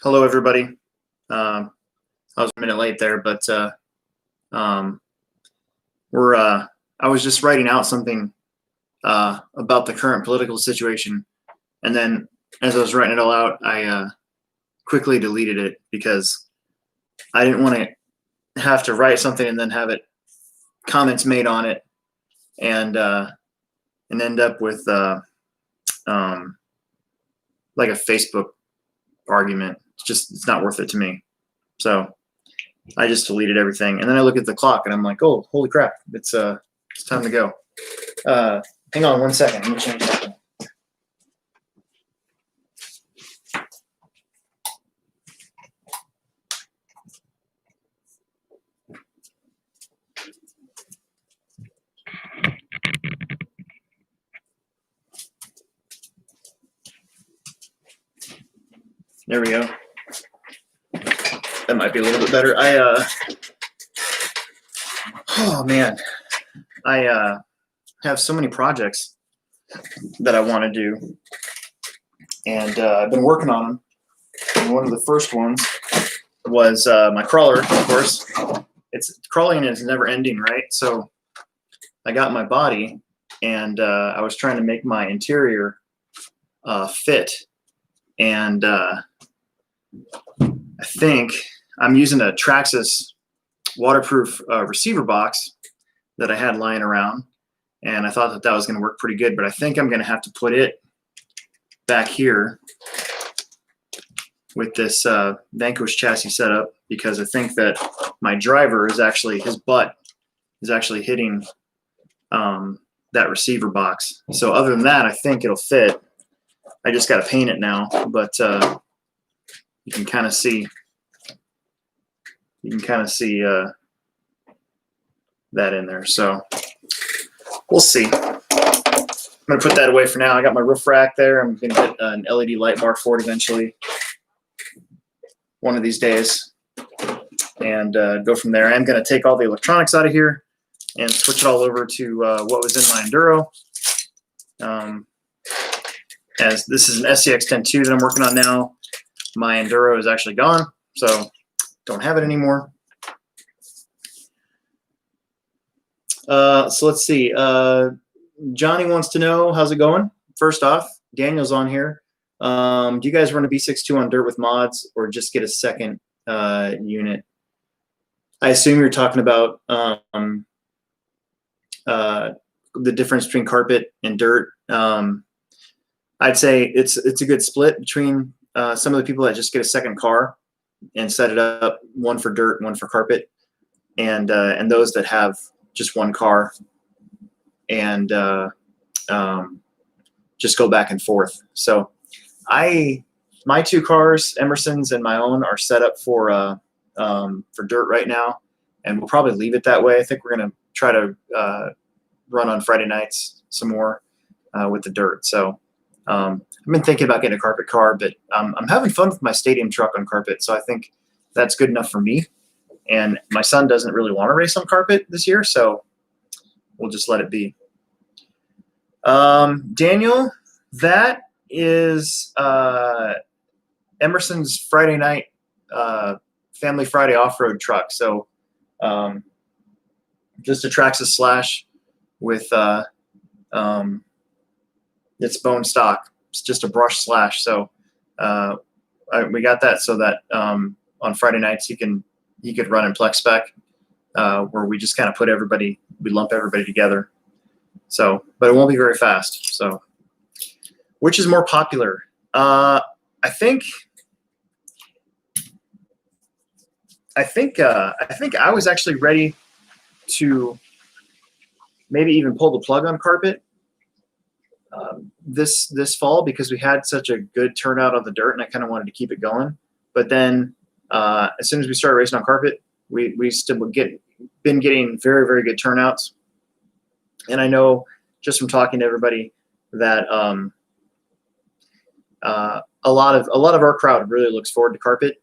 Hello, everybody. I was a minute late there, but I was just writing out something about the current political situation, and then as I was writing it all out, I quickly deleted it because I didn't want to have to write something and then have it comments made on it, and end up with like a Facebook argument. It's not worth it to me. So I just deleted everything. And then I look at the clock and I'm like, oh, holy crap. It's time to go. Hang on 1 second. Let me change something. There we go. That might be a little bit better. Oh man, I have so many projects that I want to do, and I've been working on them. And one of the first ones was my crawler, of course. Crawling is never ending, right? So I got my body, and I was trying to make my interior fit, and I think I'm using a Traxxas waterproof receiver box that I had lying around, and I thought that was going to work pretty good, but I think I'm going to have to put it back here with this Vanquish chassis setup, because I think that my driver is actually, his butt is actually hitting that receiver box. So other than that, I think it'll fit. I just got to paint it now, but you can kind of see that in there. So we'll see. I'm gonna put that away for now. I got my roof rack there. I'm gonna get an LED light bar for it eventually, one of these days, and go from there. I'm gonna take all the electronics out of here and switch it all over to what was in my Enduro. As this is an SCX102 that I'm working on now. My Enduro is actually gone, so don't have it anymore. So let's see. Johnny wants to know, how's it going? First off, Daniel's on here. Do you guys run a B62 on dirt with mods, or just get a second unit? I assume you're talking about the difference between carpet and dirt. I'd say it's a good split between some of the people that just get a second car and set it up, one for dirt, one for carpet, and those that have just one car and just go back and forth. So my two cars, Emerson's and my own, are set up for dirt right now, and we'll probably leave it that way. I think we're gonna try to run on Friday nights some more with the dirt. So I've been thinking about getting a carpet car, but I'm having fun with my stadium truck on carpet, so I think that's good enough for me. And my son doesn't really want to race on carpet this year, so we'll just let it be. Daniel, that is Emerson's Friday night Family Friday off-road truck. So just a Traxxas Slash with it's bone stock. It's just a brush slash. So we got that so that on Friday nights he could run in Plex spec, where we just kind of we lump everybody together. So, but it won't be very fast. So, which is more popular? I think I was actually ready to maybe even pull the plug on carpet this fall, because we had such a good turnout on the dirt, and I kind of wanted to keep it going. But then as soon as we started racing on carpet, we still been getting very, very good turnouts. And I know just from talking to everybody that a lot of our crowd really looks forward to carpet.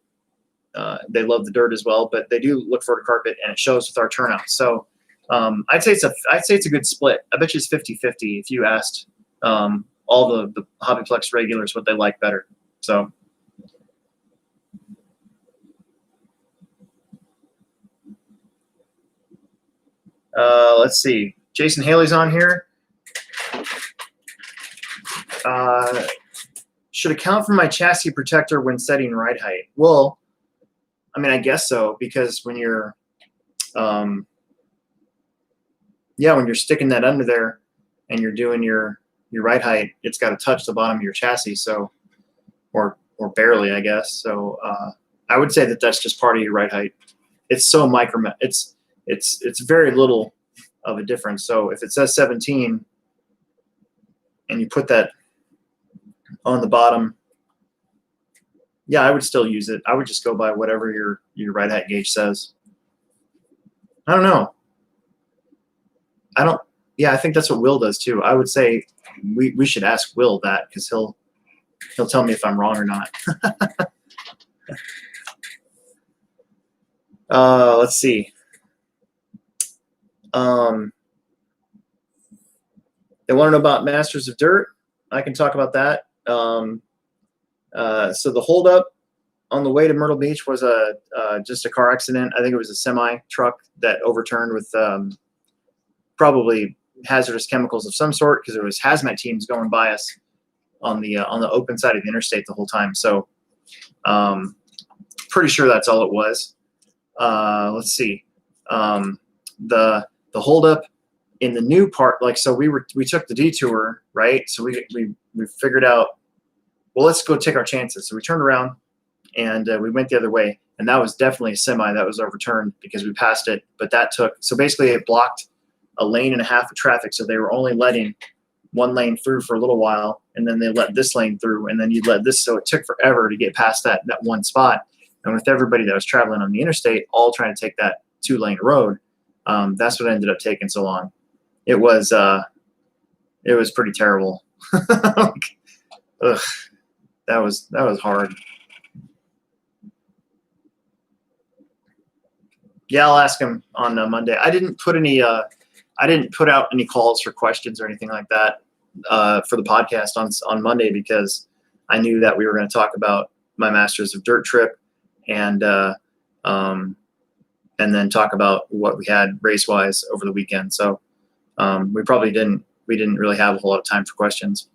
They love the dirt as well, but they do look forward to carpet, and it shows with our turnout. So I'd say it's a good split. I bet you it's 50-50 if you asked all the HobbyPlex regulars what they like better. So Let's see. Jason Haley's on here. Should account for my chassis protector when setting ride height. Well, I mean, I guess so, because when you're, when you're sticking that under there and you're doing your ride height, it's got to touch the bottom of your chassis. So, or barely, I guess. So, I would say that that's just part of your ride height. It's so micro. It's very little of a difference. So if it says 17 and you put that on the bottom, yeah, I would still use it. I would just go by whatever your ride height gauge says. I don't know. Yeah, I think that's what Will does too. I would say we should ask Will that, because he'll tell me if I'm wrong or not. Let's see. They want to know about Masters of Dirt. I can talk about that. So the holdup on the way to Myrtle Beach was just a car accident. I think it was a semi truck that overturned with probably hazardous chemicals of some sort, because there was hazmat teams going by us on the open side of the interstate the whole time. So pretty sure that's all it was. Let's see. The holdup in the new part, like, so we took the detour, right? So we figured out, well, let's go take our chances. So we turned around and we went the other way, and that was definitely a semi that was overturned because we passed it. But that took, so basically it blocked a lane and a half of traffic. So they were only letting one lane through for a little while, and then they let this lane through, and then you'd let this. So it took forever to get past that one spot. And with everybody that was traveling on the interstate all trying to take that 2-lane road, that's what ended up taking so long. It was pretty terrible. Ugh, that was hard. Yeah, I'll ask him on Monday. I didn't put out any calls for questions or anything like that for the podcast on Monday, because I knew that we were going to talk about my Masters of Dirt trip and then talk about what we had race-wise over the weekend. So we didn't really have a whole lot of time for questions.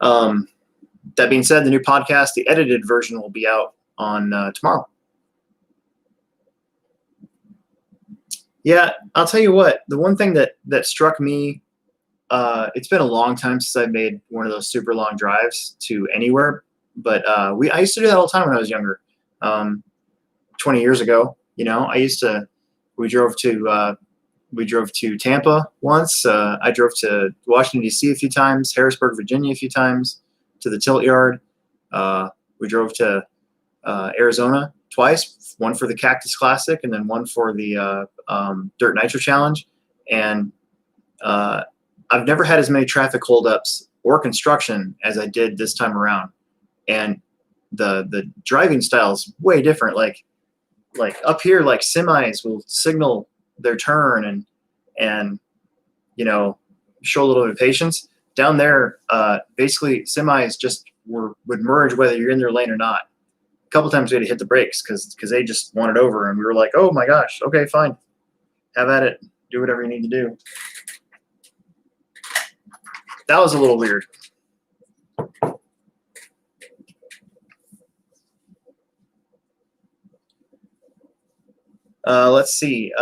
That being said, the new podcast, the edited version, will be out on tomorrow. Yeah, I'll tell you what, the one thing that struck me, it's been a long time since I made one of those super long drives to anywhere, but I used to do that all the time when I was younger. 20 years ago, we drove to Tampa once. I drove to Washington, D.C. a few times, Harrisburg, Virginia a few times, to the tilt yard. We drove to Arizona twice, one for the Cactus Classic and then one for the Dirt Nitro Challenge. And I've never had as many traffic holdups or construction as I did this time around. And the driving style is way different. Like up here, like semis will signal their turn and show a little bit of patience. Down there, basically semis just would merge whether you're in their lane or not. A couple times we had to hit the brakes because they just wanted over, and we were like, oh my gosh, okay, fine, have at it, do whatever you need to do. That was a little weird. Let's see.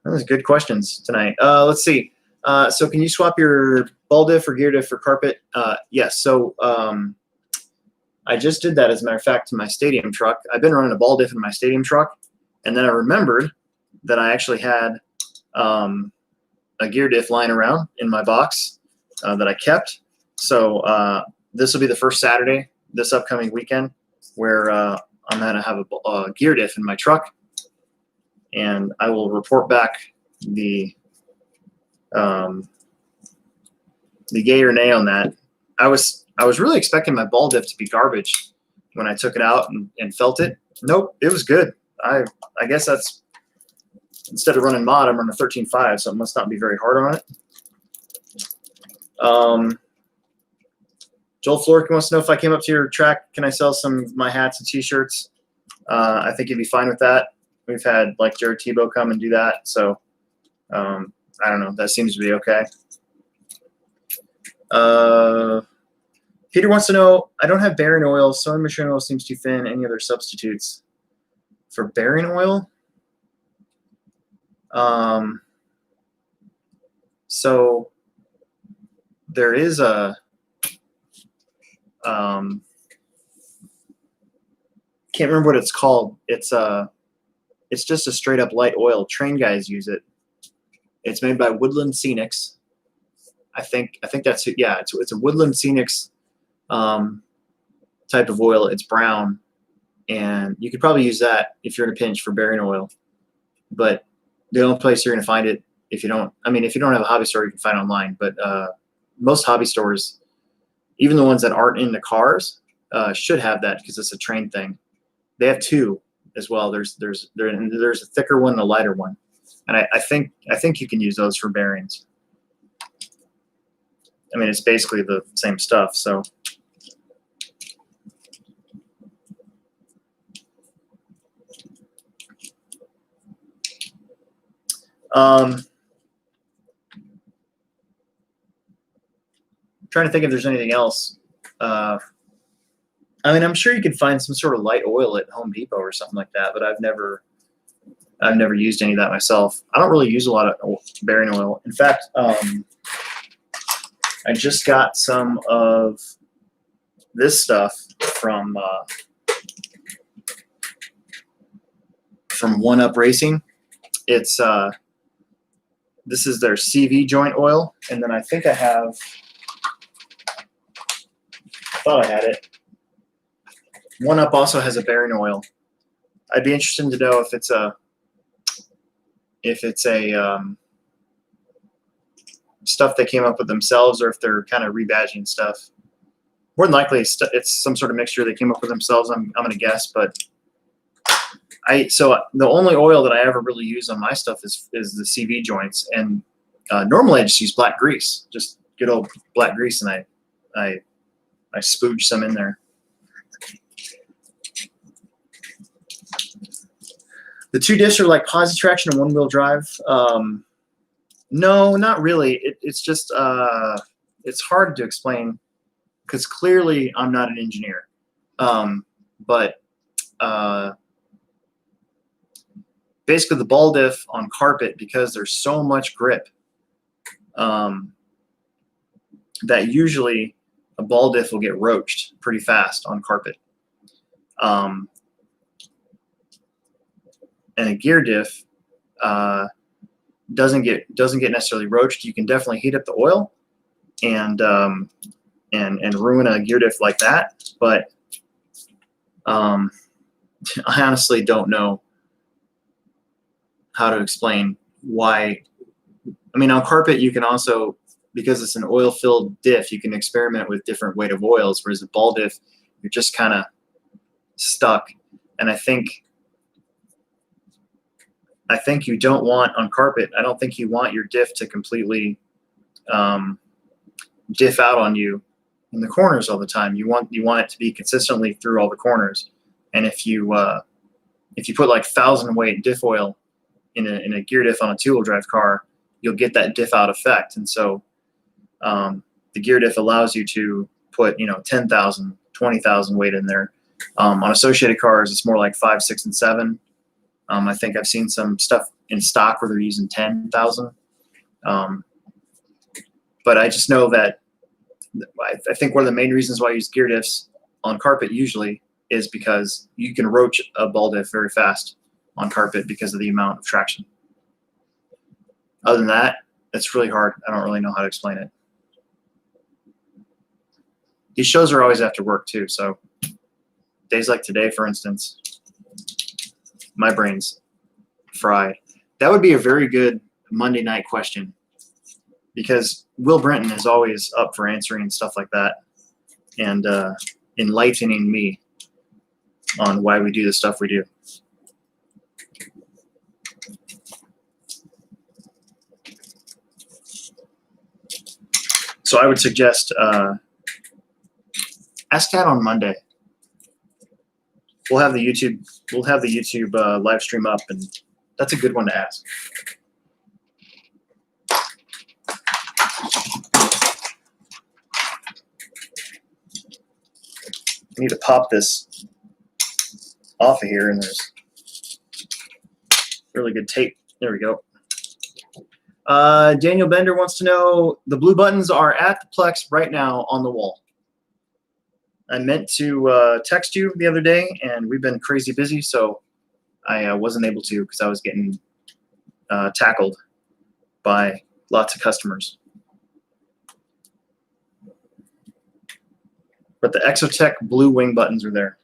Those are good questions tonight. Let's see. So can you swap your ball diff or gear diff for carpet? Yes. So I just did that, as a matter of fact, to my stadium truck. I've been running a ball diff in my stadium truck, and then I remembered that I actually had a gear diff lying around in my box that I kept. So this will be the first Saturday this upcoming weekend where I'm going to have a gear diff in my truck, and I will report back the yay or nay on that. I was really expecting my ball diff to be garbage when I took it out and felt it. Nope, it was good. I guess that's, instead of running mod, I'm running 13.5, so it must not be very hard on it. Joel Flork wants to know if I came up to your track, can I sell some of my hats and T-shirts? I think you'd be fine with that. We've had like Jared Tebow come and do that, so I don't know. That seems to be okay. Peter wants to know, I don't have bearing oil. Sewing machine oil seems too thin. Any other substitutes for bearing oil? So there is a can't remember what it's called. It's just a straight up light oil. Train guys use it. It's made by Woodland Scenics. I think that's it. Yeah, it's a Woodland Scenics type of oil. It's brown, and you could probably use that if you're in a pinch for bearing oil. But the only place you're going to find it, if you don't have a hobby store, you can find it online. But most hobby stores, even the ones that aren't in the cars, should have that because it's a train thing. They have two as well. There's a thicker one and a lighter one, and I think you can use those for bearings. I mean, it's basically the same stuff. So. Trying to think if there's anything else. I mean, I'm sure you could find some sort of light oil at Home Depot or something like that, but I've never used any of that myself. I don't really use a lot of bearing oil. In fact, I just got some of this stuff from One Up Racing. It's this is their CV joint oil, and then I think I thought I had it. One Up also has a bearing oil. I'd be interested to know if it's stuff they came up with themselves or if they're kind of rebadging stuff. More than likely, it's some sort of mixture they came up with themselves. I'm gonna guess, but so the only oil that I ever really use on my stuff is the CV joints, and normally I just use black grease, just good old black grease, and I spooge some in there. The two diffs are like posi traction and one-wheel drive. No, not really. It's just it's hard to explain because clearly I'm not an engineer, but basically the ball diff on carpet, because there's so much grip, that usually a ball diff will get roached pretty fast on carpet. And a gear diff doesn't get necessarily roached. You can definitely heat up the oil and ruin a gear diff like that. But I honestly don't know how to explain why. I mean, on carpet you can also, because it's an oil-filled diff, you can experiment with different weight of oils, whereas a ball diff, you're just kind of stuck. And I think you don't want, on carpet, I don't think you want your diff to completely diff out on you in the corners all the time. You want it to be consistently through all the corners. And if you put like 1,000 weight diff oil in a gear diff on a two-wheel drive car, you'll get that diff out effect. And so the gear diff allows you to put 10,000, 20,000 weight in there. On associated cars, it's more like 5, 6, and 7. I think I've seen some stuff in stock where they're using 10,000. But I just know that I think one of the main reasons why I use gear diffs on carpet usually is because you can roach a ball diff very fast on carpet because of the amount of traction. Other than that, it's really hard. I don't really know how to explain it. These shows are always after work too, so days like today, for instance, my brain's fried. That would be a very good Monday night question, because Will Brenton is always up for answering stuff like that and enlightening me on why we do the stuff we do. So I would suggest Ask that on Monday. We'll have the YouTube live stream up, and that's a good one to ask. I need to pop this off of here, and there's really good tape. There we go. Daniel Bender wants to know, the blue buttons are at the Plex right now on the wall. I meant to text you the other day, and we've been crazy busy, so I wasn't able to because I was getting tackled by lots of customers. But the Exotech blue wing buttons are there.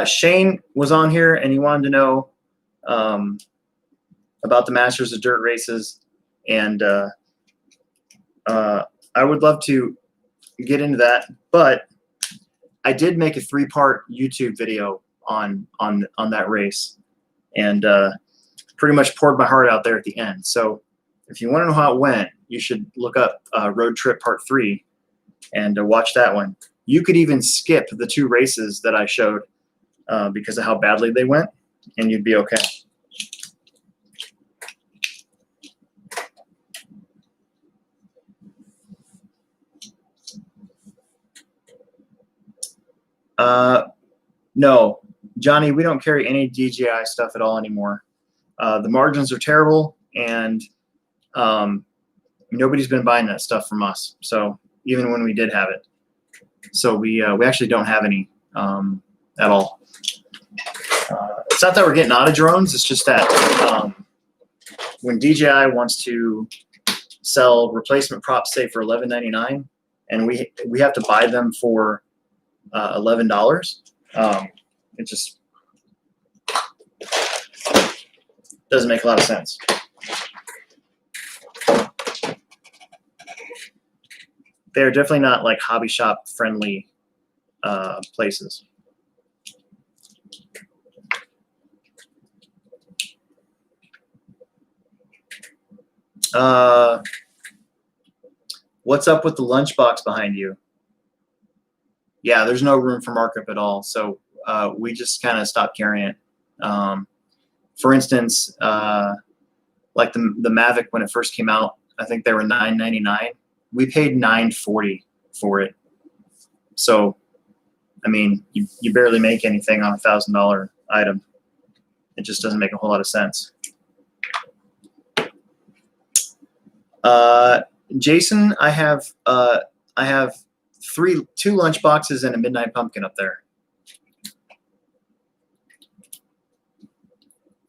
Shane was on here, and he wanted to know about the Masters of Dirt races, and I would love to get into that, but I did make a 3-part YouTube video on that race, and pretty much poured my heart out there at the end. So if you want to know how it went, you should look up Road Trip Part 3 and watch that one. You could even skip the 2 races that I showed because of how badly they went, and you'd be okay. No, Johnny, we don't carry any DJI stuff at all anymore. The margins are terrible, and nobody's been buying that stuff from us. So even when we did have it, so we actually don't have any at all. It's not that we're getting out of drones. It's just that when DJI wants to sell replacement props, say for $11.99, and we have to buy them for $11, it just doesn't make a lot of sense. They're definitely not like hobby shop friendly places. What's up with the lunchbox behind you? Yeah, there's no room for markup at all, so we just kind of stopped carrying it. For instance, like the Mavic, when it first came out, I think they were $9.99. We paid $9.40 for it. So, I mean, you barely make anything on a $1,000 item. It just doesn't make a whole lot of sense. Jason, I have 2 lunch boxes and a Midnight Pumpkin up there,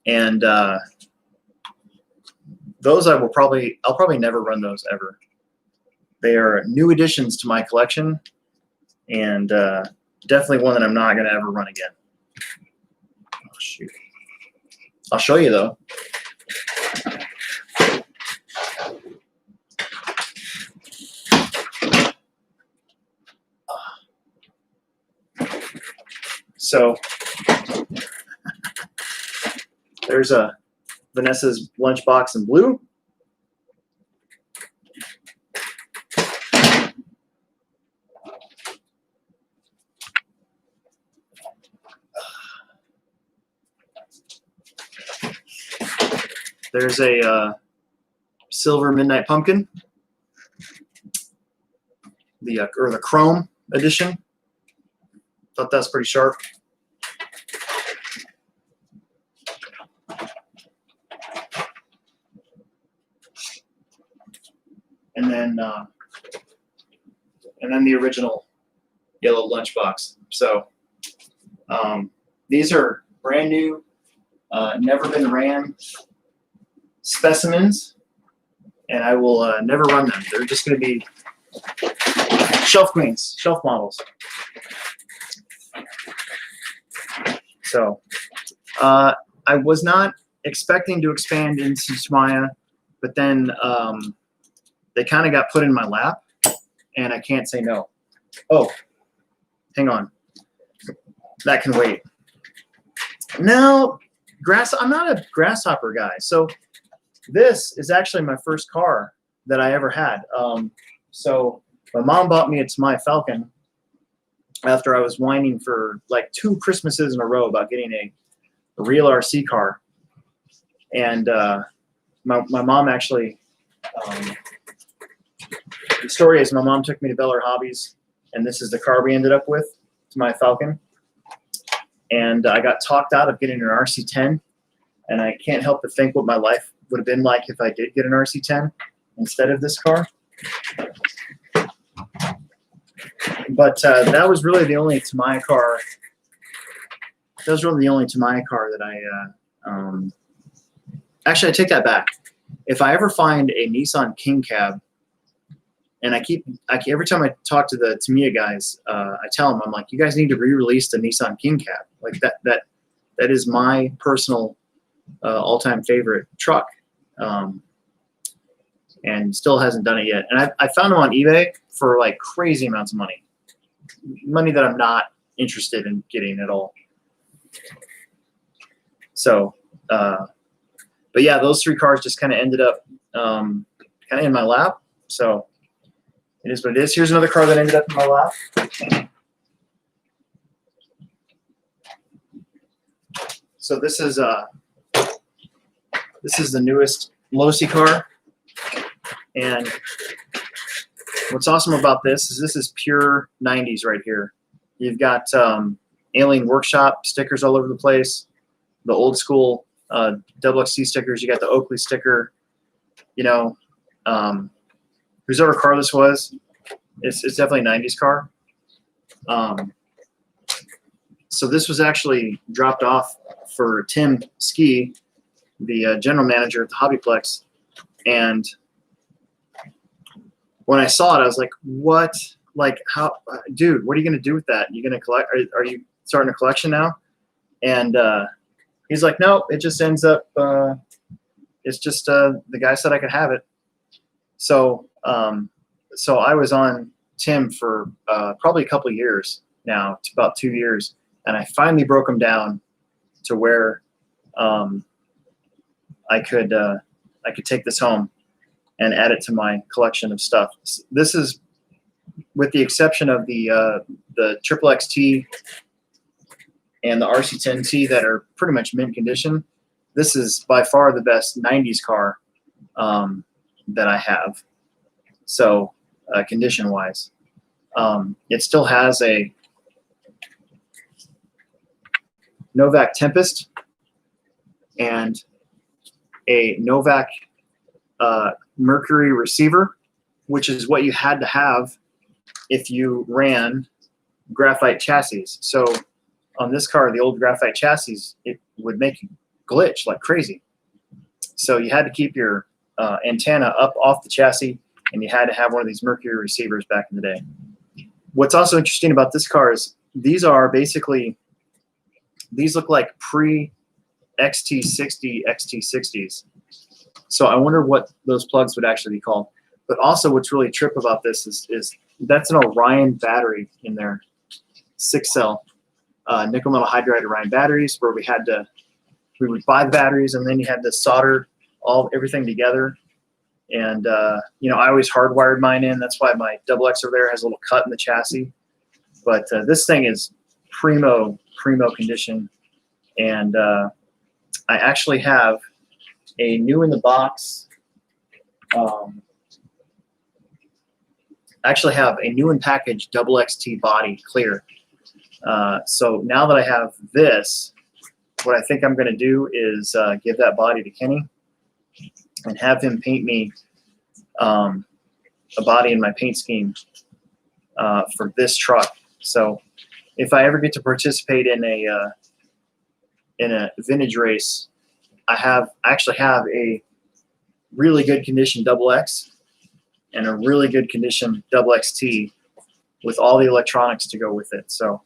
and those I'll probably never run those ever. They are new additions to my collection, and definitely one that I'm not going to ever run again. Oh, shoot. I'll show you though. So there's a Vanessa's lunchbox in blue. There's a silver Midnight Pumpkin, or the Chrome edition. Thought that's pretty sharp. And then the original yellow lunchbox. So these are brand new, never been ran specimens, and I will never run them. They're just going to be shelf queens, shelf models. So I was not expecting to expand into Maya, but then they kind of got put in my lap, and I can't say no. Oh, hang on. That can wait. No, I'm not a grasshopper guy. So this is actually my first car that I ever had. So my mom bought me my Falcon after I was whining for like 2 Christmases in a row about getting a real RC car. And my mom actually, the story is my mom took me to Bel Air Hobbies, and this is the car we ended up with. It's my Falcon. And I got talked out of getting an RC10, and I can't help but think what my life would have been like if I did get an RC10 instead of this car. But that was really the only Tamaya car. That was really the only Tamaya car that I. Actually, I take that back. If I ever find a Nissan King Cab, and every time I talk to the Tamiya guys, I tell them, I'm like, you guys need to re-release the Nissan King Cab. Like that is my personal all-time favorite truck, and still hasn't done it yet. And I found them on eBay for like crazy amounts of money that I'm not interested in getting at all. So, but yeah, those 3 cars just kind of ended up kind of in my lap. So it is what it is. Here's another car that ended up in my lap. So this is the newest LowC car, and what's awesome about this is pure 90s right here. You've got Alien Workshop stickers all over the place, the old school XXC stickers. You got the Oakley sticker. You know, whoever car this was, it's definitely a 90s car. So this was actually dropped off for Tim Ski, the general manager at the HobbyPlex, and when I saw it, I was like, "What? Like, how, dude? What are you gonna do with that? You gonna collect? Are you starting a collection now?" And he's like, "No, it just ends up. It's just the guy said I could have it." So so I was on Tim for probably a couple of years now, it's about 2 years, and I finally broke him down to where I could take this home and add it to my collection of stuff. This is, with the exception of the XXXT and the RC10T that are pretty much mint condition, this is by far the best 90s car that I have. So condition-wise, it still has a Novak Tempest and a Novak Mercury receiver, which is what you had to have if you ran graphite chassis. So on this car, the old graphite chassis, it would make you glitch like crazy. So you had to keep your antenna up off the chassis, and you had to have one of these Mercury receivers back in the day. What's also interesting about this car is these are basically, these look like pre-XT60 XT60s. So I wonder what those plugs would actually be called. But also what's really trip about this is that's an Orion battery in there, 6-cell nickel metal hydride Orion batteries, where we would buy the batteries, and then you had to solder everything together. And you know, I always hardwired mine in. That's why my XX over there has a little cut in the chassis. But this thing is primo condition, and I actually have a new in the box. Actually have a new in package XXT body clear. So now that I have this, what I think I'm going to do is give that body to Kenny and have him paint me a body in my paint scheme for this truck. So if I ever get to participate in a vintage race, I actually have a really good condition XX and a really good condition XXT with all the electronics to go with it. So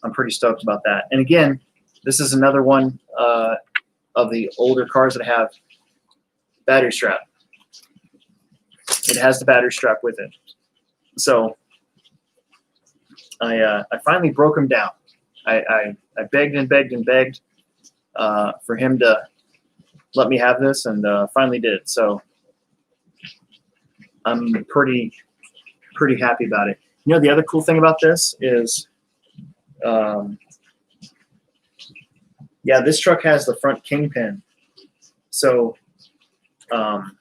I'm pretty stoked about that. And again, this is another one of the older cars that have battery strap. It has the battery strap with it. So I finally broke him down. I begged and begged and begged for him to let me have this, and finally did. So I'm pretty happy about it. You know, the other cool thing about this is, yeah, this truck has the front kingpin. So the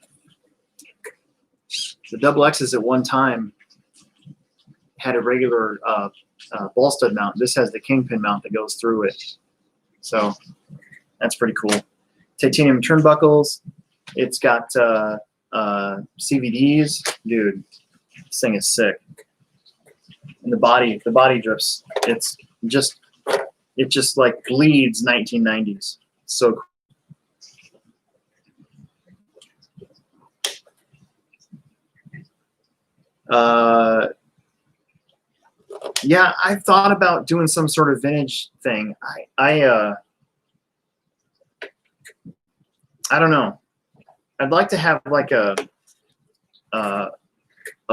double X's at one time had a regular ball stud mount. This has the kingpin mount that goes through it. So that's pretty cool. Titanium turnbuckles. It's got CVDs. Dude, this thing is sick. And the body drips. It just like bleeds 1990s. So cool. Yeah, I thought about doing some sort of vintage thing. I don't know. I'd like to have like a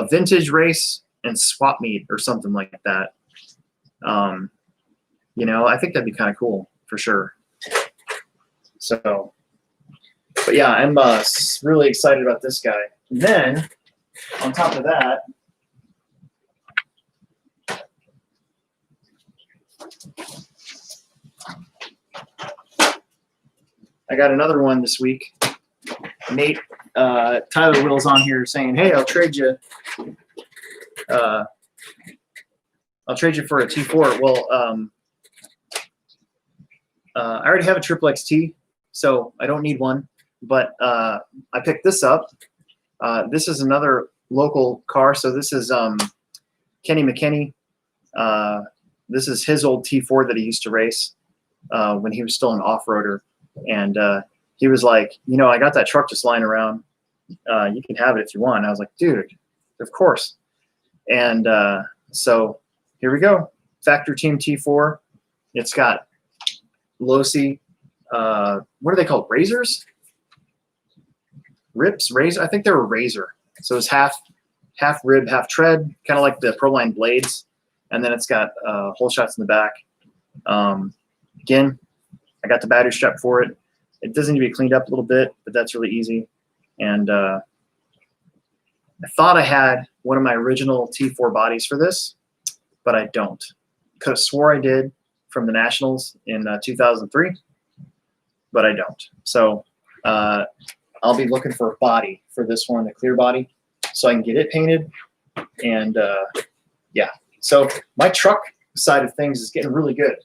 vintage race and swap meet or something like that. You know, I think that'd be kind of cool for sure. So, but yeah, I'm really excited about this guy. And then on top of that, I got another one this week. Nate, Tyler Will's on here saying, "Hey, I'll trade you. I'll trade you for a T4." Well, I already have a triple XT, so I don't need one. But I picked this up. This is another local car. So this is Kenny McKinney. This is his old T4 that he used to race when he was still an off-roader. And he was like, you know, I got that truck just lying around. You can have it if you want. And I was like, dude, of course. And so here we go. Factory Team T4. It's got LowC. What are they called? Razors? Rips? Razor? I think they were razor. So it's half rib, half tread, kind of like the Proline blades. And then it's got hole shots in the back. Again, I got the battery strap for it. It does need to be cleaned up a little bit, but that's really easy. And I thought I had one of my original T4 bodies for this, but I don't. Could have swore I did from the Nationals in 2003, but I don't. So I'll be looking for a body for this one, a clear body, so I can get it painted. And yeah, so my truck side of things is getting really good.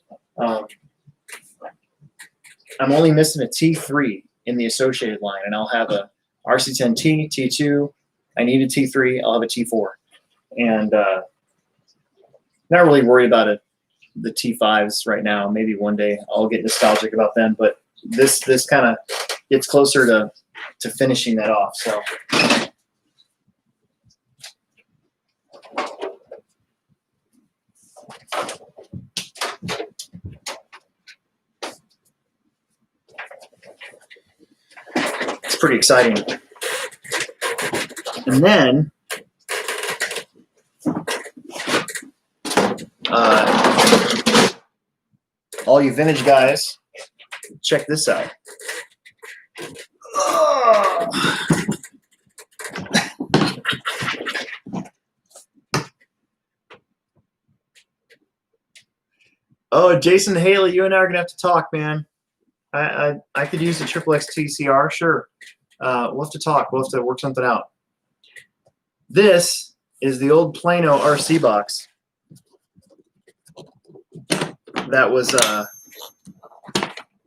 I'm only missing a T3 in the associated line, and I'll have a RC10T, T2. I need a T3. I'll have a T4. And not really worried about the T5s right now. Maybe one day I'll get nostalgic about them, but this kind of gets closer to finishing that off. So. It's pretty exciting. And then all you vintage guys, check this out. Oh, Jason Haley, you and I are gonna have to talk, man. I could use the triple XTCR, sure. We'll have to talk. We'll have to work something out. This is the old Plano RC box. That was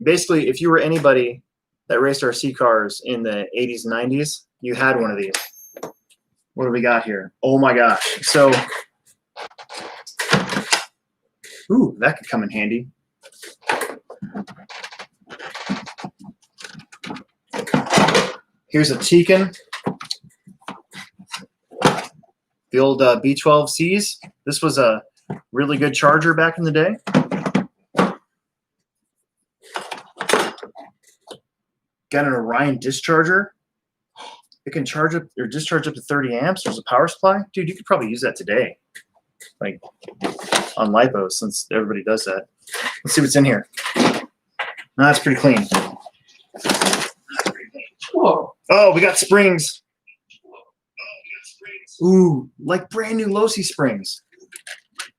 basically, if you were anybody that raced RC cars in the 80s and 90s, you had one of these. What do we got here? Oh my gosh. So, ooh, that could come in handy. Here's a Tekin. The old B12Cs. This was a really good charger back in the day. Got an Orion discharger. It can charge up or discharge up to 30 amps. There's a power supply. Dude, you could probably use that today. Like on LiPo, since everybody does that. Let's see what's in here. No, that's pretty clean. Whoa. Oh, we got springs. Ooh, like brand new LowC springs.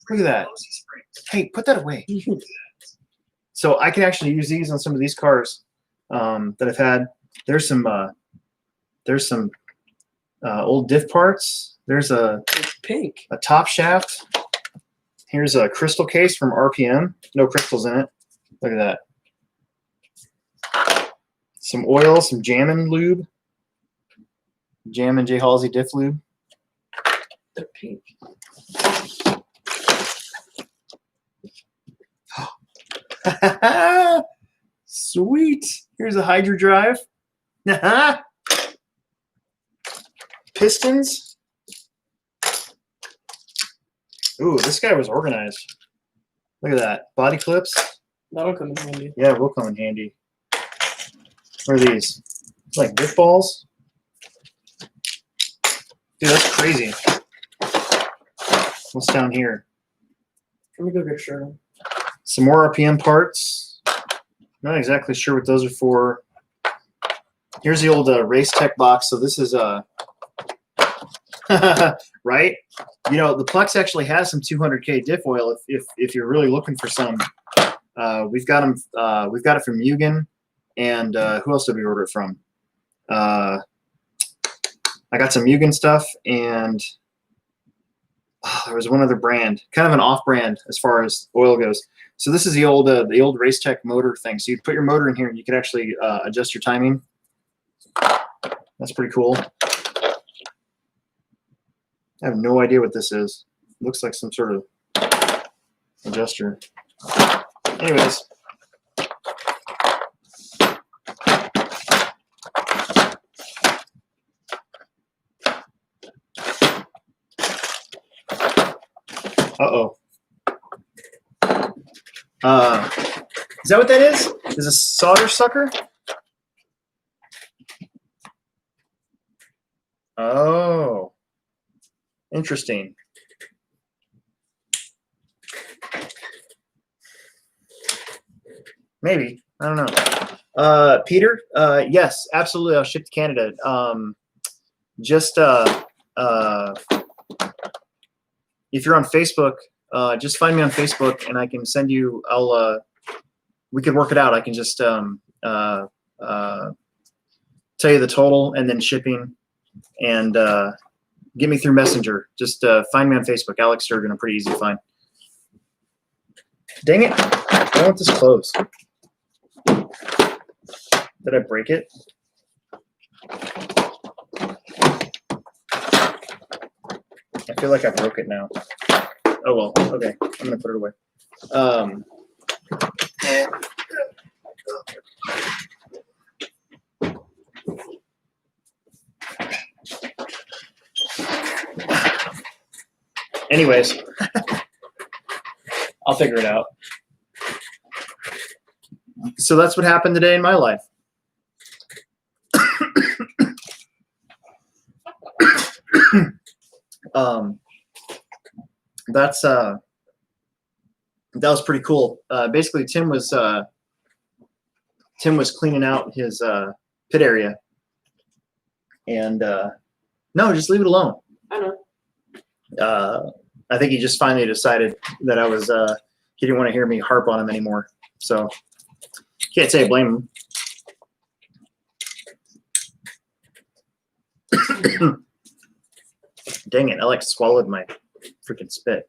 Look at that. Hey, put that away. So I can actually use these on some of these cars that I've had. There's some old diff parts. There's It's pink. a top shaft. Here's a crystal case from RPM. No crystals in it. Look at that. Some oil, some Jammin' lube. Jammin' J. Halsey diff lube. They're pink. Sweet. Here's a Hydro drive. Pistons. Ooh, this guy was organized. Look at that. Body clips. That'll come in handy. Yeah, will come in handy. What are these? Like diff balls? Dude, that's crazy. What's down here? Let me go get a shirt on. Some more RPM parts. Not exactly sure what those are for. Here's the old Race Tech box. So this is right. You know, the Plex actually has some 200K diff oil. If you're really looking for some, we've got them. We've got it from Mugen, and who else did we order it from? I got some Mugen stuff, and there was one other brand, kind of an off-brand as far as oil goes. So this is the old Race Tech motor thing. So you put your motor in here, and you can actually adjust your timing. That's pretty cool. I have no idea what this is. It looks like some sort of adjuster. Anyways. Uh-oh. Is that what that is? Is a solder sucker? Oh. Interesting. Maybe. I don't know. Peter, yes, absolutely. I'll ship to Canada. If you're on Facebook, just find me on Facebook and I can send you, we could work it out. I can just tell you the total and then shipping, and get me through Messenger. Just find me on Facebook, Alex Sturgeon. I'm pretty easy to find. Dang it. I want this closed. Did I break it? I feel like I broke it now. Oh, well. Okay. I'm going to put it away. Anyways, I'll figure it out. So that's what happened today in my life. That was pretty cool. Basically, Tim was cleaning out his pit area, and no, just leave it alone. I know. I think he just finally decided that I was he didn't want to hear me harp on him anymore. So can't say I blame him. Dang it, I like swallowed my freaking spit.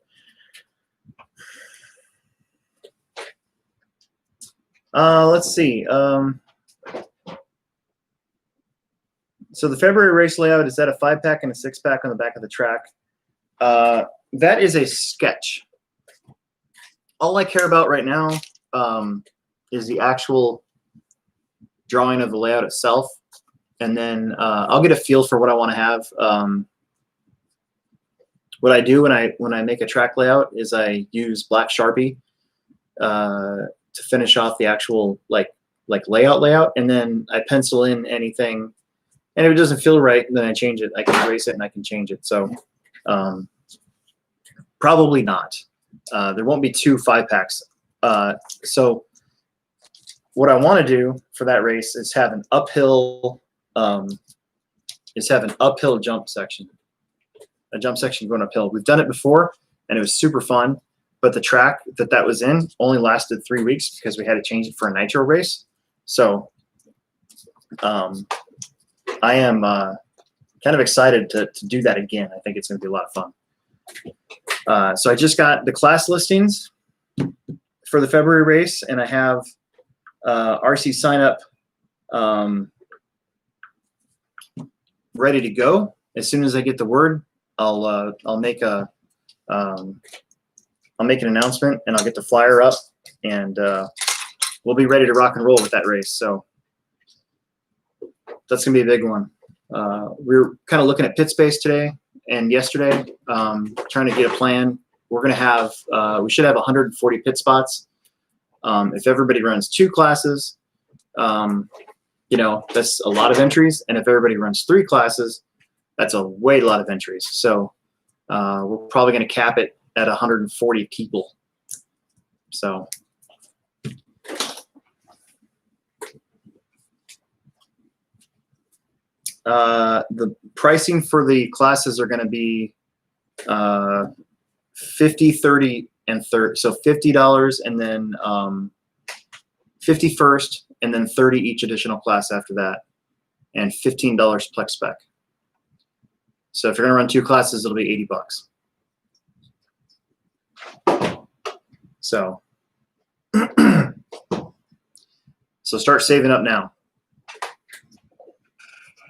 Let's see. So the February race layout is that a 5-pack and a 6-pack on the back of the track. That is a sketch. All I care about right now is the actual drawing of the layout itself, and then I'll get a feel for what I want to have. What I do when I make a track layout is I use black Sharpie to finish off the actual like layout, and then I pencil in anything. And if it doesn't feel right, then I change it. I can erase it and I can change it. So probably not. There won't be 2 5-packs. So what I want to do for that race is have an uphill jump section. a jump section going uphill. We've done it before, and it was super fun. But the track that was in only lasted 3 weeks because we had to change it for a nitro race. So I am kind of excited to do that again. I think it's going to be a lot of fun. So I just got the class listings for the February race, and I have RC sign up ready to go. As soon as I get the word, I'll make an announcement, and I'll get the flyer up, and we'll be ready to rock and roll with that race. So that's gonna be a big one. We were kind of looking at pit space today and yesterday, trying to get a plan. We're gonna have we should have 140 pit spots. If everybody runs 2 classes, you know, that's a lot of entries, and if everybody runs 3 classes, that's a lot of entries. So we're probably going to cap it at 140 people. So the pricing for the classes are going to be 50, 30, and 30. So $50, and then 50 first, and then 30 each additional class after that, and $15 Plex spec. So if you're going to run 2 classes, it'll be $80. So, so start saving up now,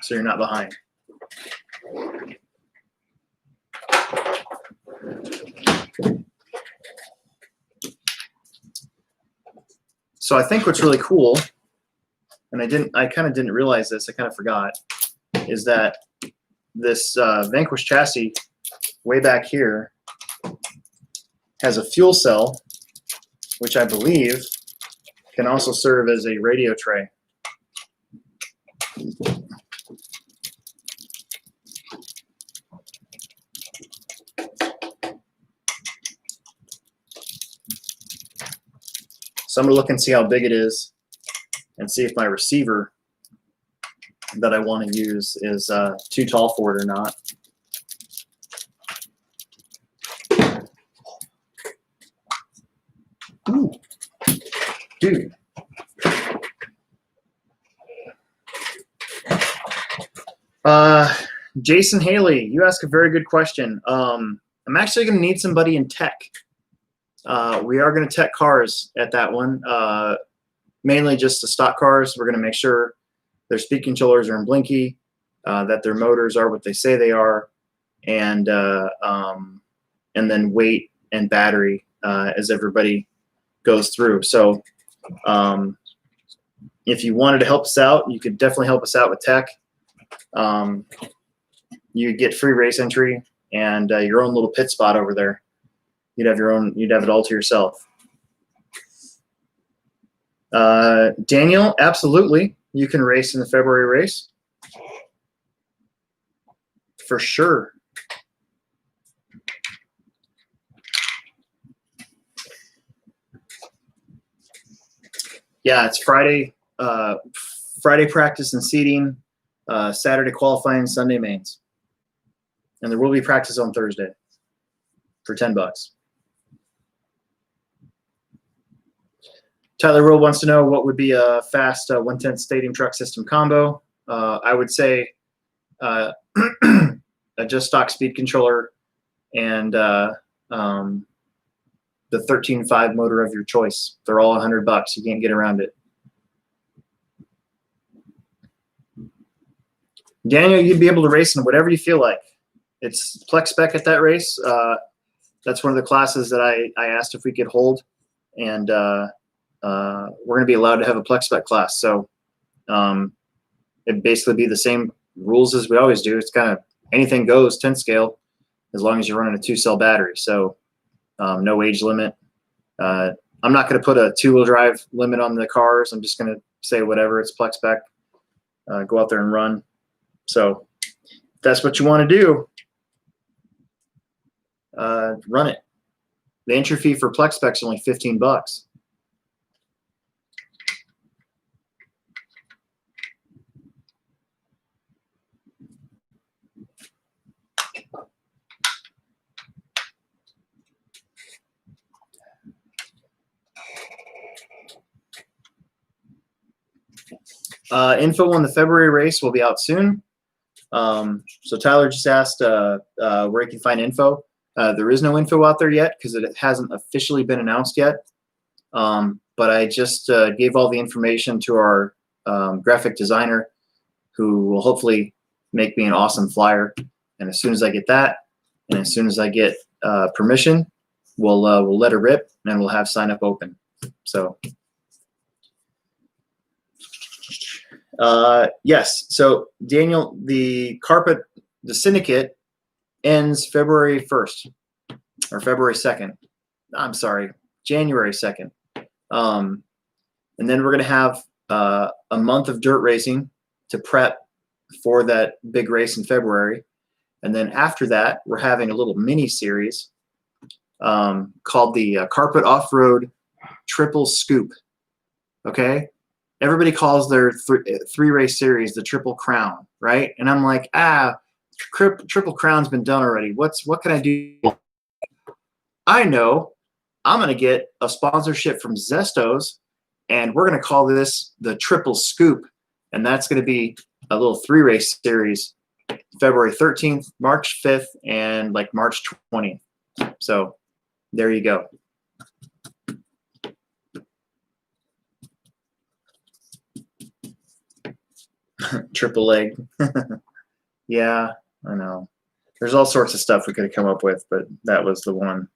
so you're not behind. So I think what's really cool, and I kind of didn't realize this, I kind of forgot, is that this Vanquish chassis way back here has a fuel cell, which I believe can also serve as a radio tray. So I'm going to look and see how big it is, and see if my receiver that I want to use is too tall for it or not. Ooh, dude. Jason Haley, you ask a very good question. I'm actually going to need somebody in tech. We are going to tech cars at that one, mainly just the stock cars. We're going to make sure their speed controllers are in Blinky, that their motors are what they say they are, and then weight and battery as everybody goes through. So if you wanted to help us out, you could definitely help us out with tech. You get free race entry and your own little pit spot over there. You'd have it all to yourself. Daniel, absolutely. You can race in the February race. For sure. Yeah, it's Friday. Friday practice and seating. Saturday qualifying, Sunday mains. And there will be practice on Thursday for $10. Tyler Rowe wants to know what would be a fast 110 stadium truck system combo. I would say a just stock speed controller and the 13.5 motor of your choice. They're all $100. You can't get around it. Daniel, you'd be able to race in whatever you feel like. It's Plex spec at that race. That's one of the classes that I asked if we could hold, and we're going to be allowed to have a Plex spec class. So it'd basically be the same rules as we always do. It's kind of anything goes, 10 scale, as long as you're running a 2-cell battery. So no age limit. I'm not going to put a 2-wheel drive limit on the cars. I'm just going to say whatever. It's Plex spec. Go out there and run. So if that's what you want to do, run it. The entry fee for Plex spec is only $15. Info on the February race will be out soon. So Tyler just asked where he can find info. There is no info out there yet because it hasn't officially been announced yet. But I just gave all the information to our graphic designer, who will hopefully make me an awesome flyer. And as soon as I get that, and as soon as I get permission, we'll let her rip, and we'll have sign up open. So yes. So Daniel, the syndicate ends February 1st or February 2nd. I'm sorry, January 2nd. And then we're going to have a month of dirt racing to prep for that big race in February. And then after that, we're having a little mini series called the Carpet Off-Road Triple Scoop. Okay? Everybody calls their three-race series the Triple Crown, right? And I'm like, Triple Crown's been done already. What can I do? I know. I'm going to get a sponsorship from Zestos, and we're going to call this the Triple Scoop. And that's going to be a little three-race series, February 13th, March 5th, and like March 20th. So there you go. Triple leg. Yeah, I know. There's all sorts of stuff we could have come up with, but that was the one.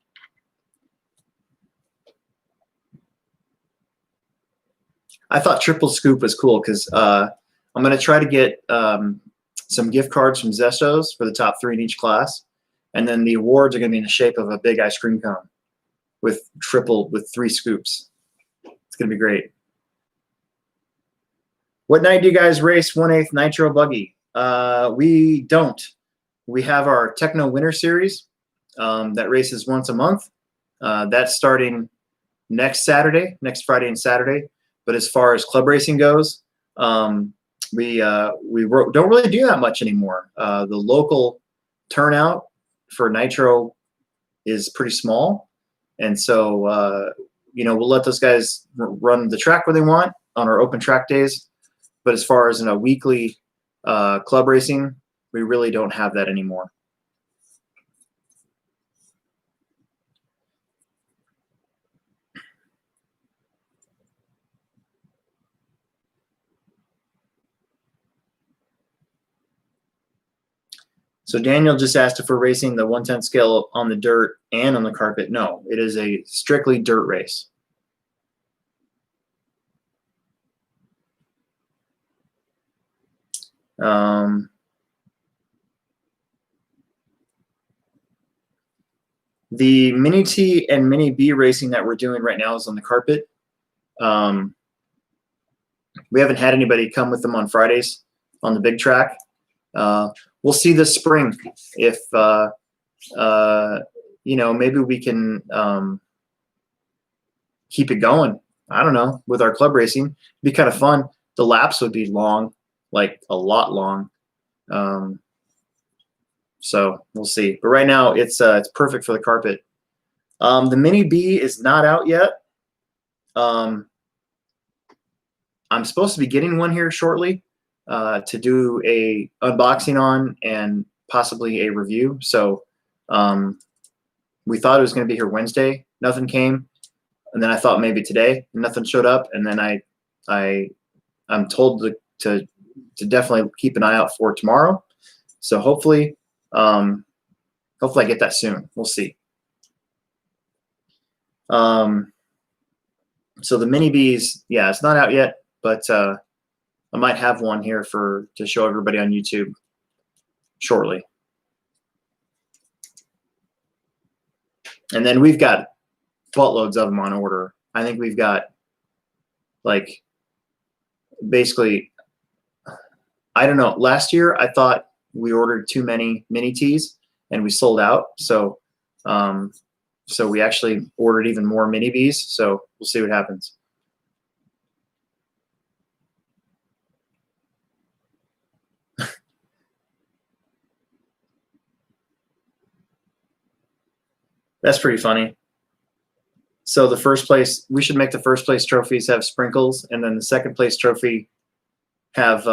I thought Triple Scoop was cool because I'm going to try to get some gift cards from Zestos for the top 3 in each class. And then the awards are going to be in the shape of a big ice cream cone with 3 scoops. It's going to be great. What night do you guys race 1/8 Nitro Buggy? We don't. We have our Techno Winter Series that races once a month. That's starting next Friday and Saturday. But as far as club racing goes, we don't really do that much anymore. The local turnout for Nitro is pretty small, and so we'll let those guys run the track where they want on our open track days. But as far as in a weekly club racing, we really don't have that anymore. So Daniel just asked if we're racing the 1/10 scale on the dirt and on the carpet. No, it is a strictly dirt race. The Mini T and Mini B racing that we're doing right now is on the carpet. We haven't had anybody come with them on Fridays on the big track. We'll see this spring if maybe we can keep it going. I don't know, with our club racing. It'd be kind of fun. The laps would be long, like a lot long. So we'll see. But right now it's perfect for the carpet. The Mini B is not out yet. I'm supposed to be getting one here shortly to do a unboxing on and possibly a review. So we thought it was going to be here Wednesday. Nothing came. And then I thought maybe today. Nothing showed up. And then I'm told to definitely keep an eye out for tomorrow. So hopefully I get that soon. We'll see. So the Mini Bs, yeah, it's not out yet, but I might have one here to show everybody on YouTube shortly. And then we've got buttloads of them on order. I think we've got like basically, I don't know. Last year I thought we ordered too many Mini Ts and we sold out. So so we actually ordered even more Mini Bs. So we'll see what happens. That's pretty funny. So the first place, we should make the first place trophies have sprinkles, and then the second place trophy have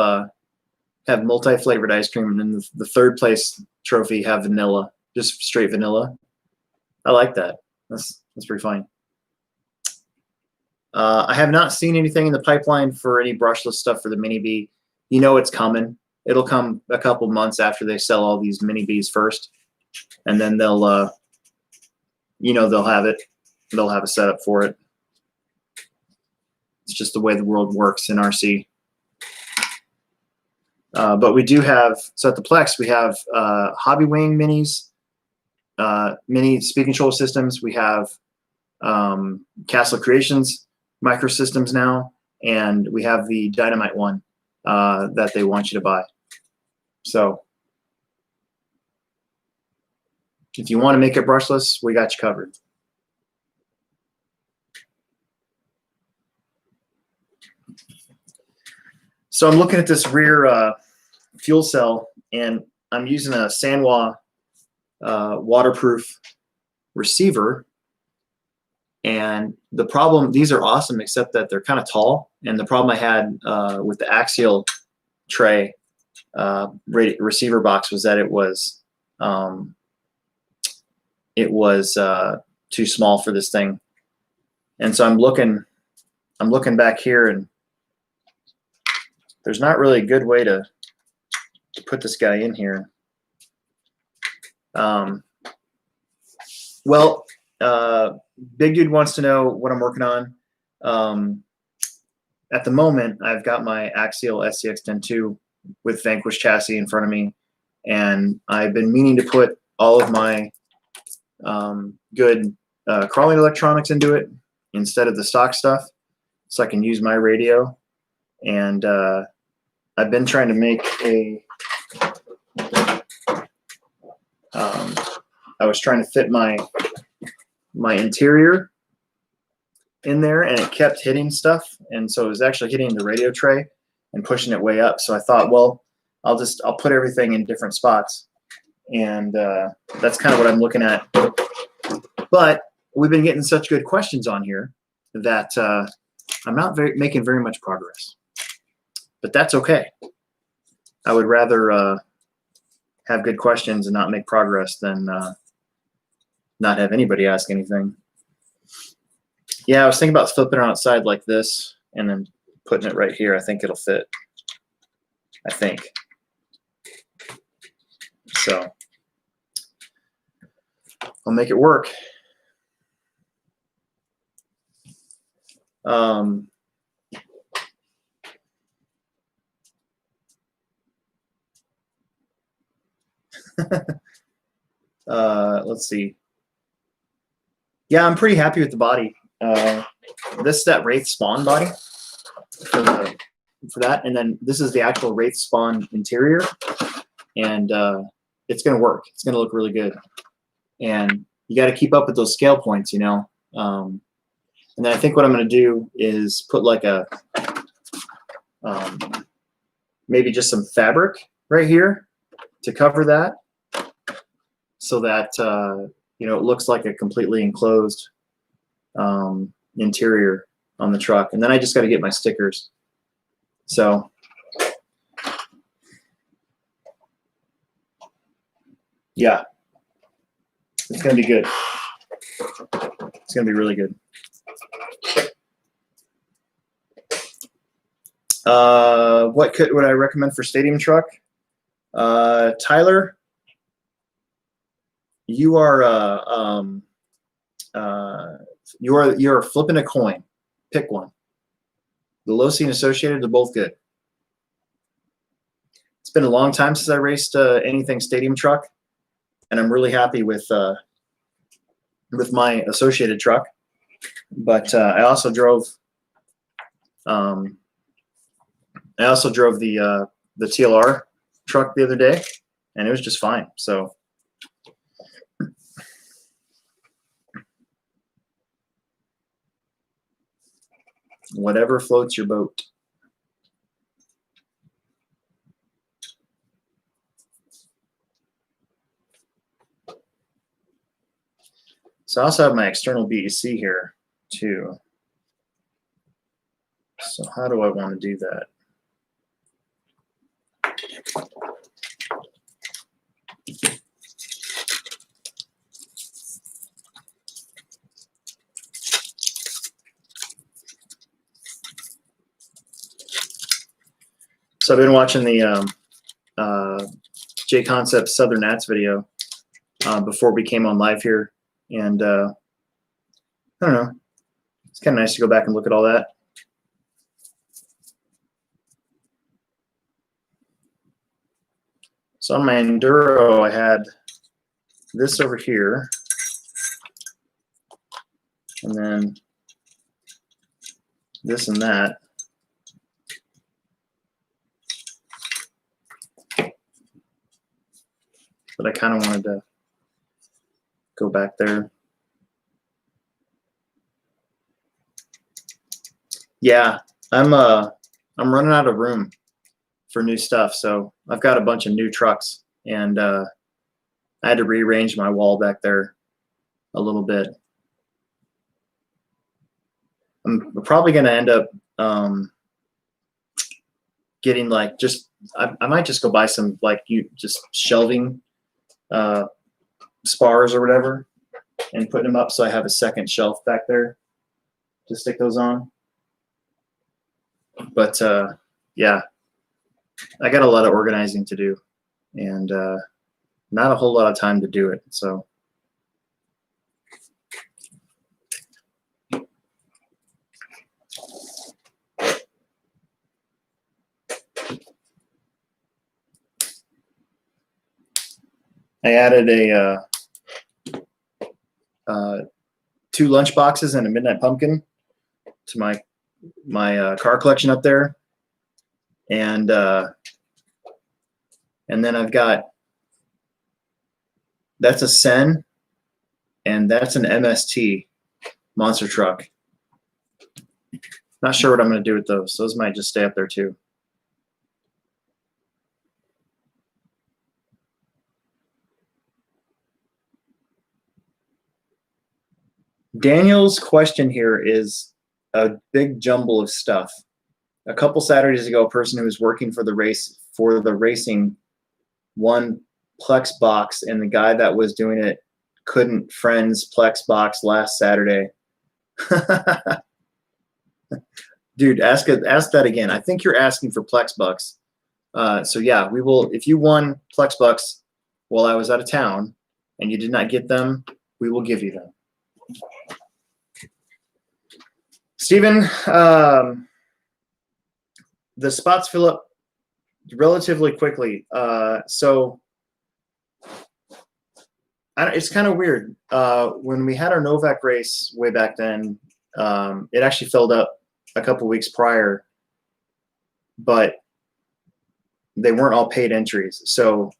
multi-flavored ice cream, and then the third place trophy have vanilla, just straight vanilla. I like that. That's pretty funny. I have not seen anything in the pipeline for any brushless stuff for the Mini B. You know it's coming. It'll come a couple months after they sell all these Mini Bs first, and then they'll, you know, they'll have it. They'll have a setup for it. It's just the way the world works in RC. But we do have, so at the Plex, we have Hobby Wing minis, mini speed control systems. We have Castle Creations microsystems now, and we have the Dynamite one that they want you to buy. So if you want to make it brushless, we got you covered. So I'm looking at this rear fuel cell, and I'm using a Sanwa waterproof receiver. And the problem, these are awesome, except that they're kind of tall. And the problem I had with the Axial tray receiver box was that it was too small for this thing. And so I'm looking back here, and there's not really a good way to put this guy in here. Big Dude wants to know what I'm working on. At the moment, I've got my Axial SCX102 with Vanquish chassis in front of me, and I've been meaning to put all of my good crawling electronics into it instead of the stock stuff, so I can use my radio. And I've been trying to make a I was trying to fit my interior in there, and it kept hitting stuff, and so it was actually hitting the radio tray and pushing it way up. So I thought, well, I'll put everything in different spots, and that's kind of what I'm looking at. But we've been getting such good questions on here that I'm not making very much progress, but that's okay. I would rather have good questions and not make progress than not have anybody ask anything. Yeah, I was thinking about flipping it outside like this and then putting it right here. I think it'll fit. I think. So I'll make it work. Let's see. Yeah, I'm pretty happy with the body. This is that Wraith Spawn body for that, and then this is the actual Wraith Spawn interior, and it's going to work. It's going to look really good, and you got to keep up with those scale points, you know. And then I think what I'm going to do is put like a maybe just some fabric right here to cover that, so that you know, it looks like a completely enclosed interior on the truck. And then I just got to get my stickers. So yeah, it's going to be good. It's going to be really good. What would I recommend for stadium truck? Tyler, you're flipping a coin. Pick one. The LowC and Associated are both good. It's been a long time since I raced anything stadium truck, and I'm really happy with my Associated truck. But I also drove the TLR truck the other day, and it was just fine. So whatever floats your boat. So I also have my external BEC here too. So how do I want to do that? So I've been watching the J Concept Southern Nats video before we came on live here, and I don't know. It's kind of nice to go back and look at all that. So on my Enduro, I had this over here, and then this and that. But I kind of wanted to go back there. Yeah, I'm running out of room for new stuff, so I've got a bunch of new trucks, and I had to rearrange my wall back there a little bit. I'm probably going to end up getting like I might just go buy some like just shelving spars or whatever and putting them up so I have a second shelf back there to stick those on. But yeah, I got a lot of organizing to do, and not a whole lot of time to do it. So I added a 2 lunch boxes and a midnight pumpkin to my car collection up there, and then I've got that's a Sen, and that's an MST monster truck. Not sure what I'm going to do with those. Those might just stay up there too. Daniel's question here is a big jumble of stuff. A couple Saturdays ago, a person who was working for the racing won Plex box, and the guy that was doing it couldn't friends Plex box last Saturday. Dude, ask that again. I think you're asking for Plex bucks. So yeah, we will. If you won Plex bucks while I was out of town and you did not get them, we will give you them. Steven, the spots fill up relatively quickly. So it's kind of weird. When we had our Novak race way back then, it actually filled up a couple weeks prior, but they weren't all paid entries. So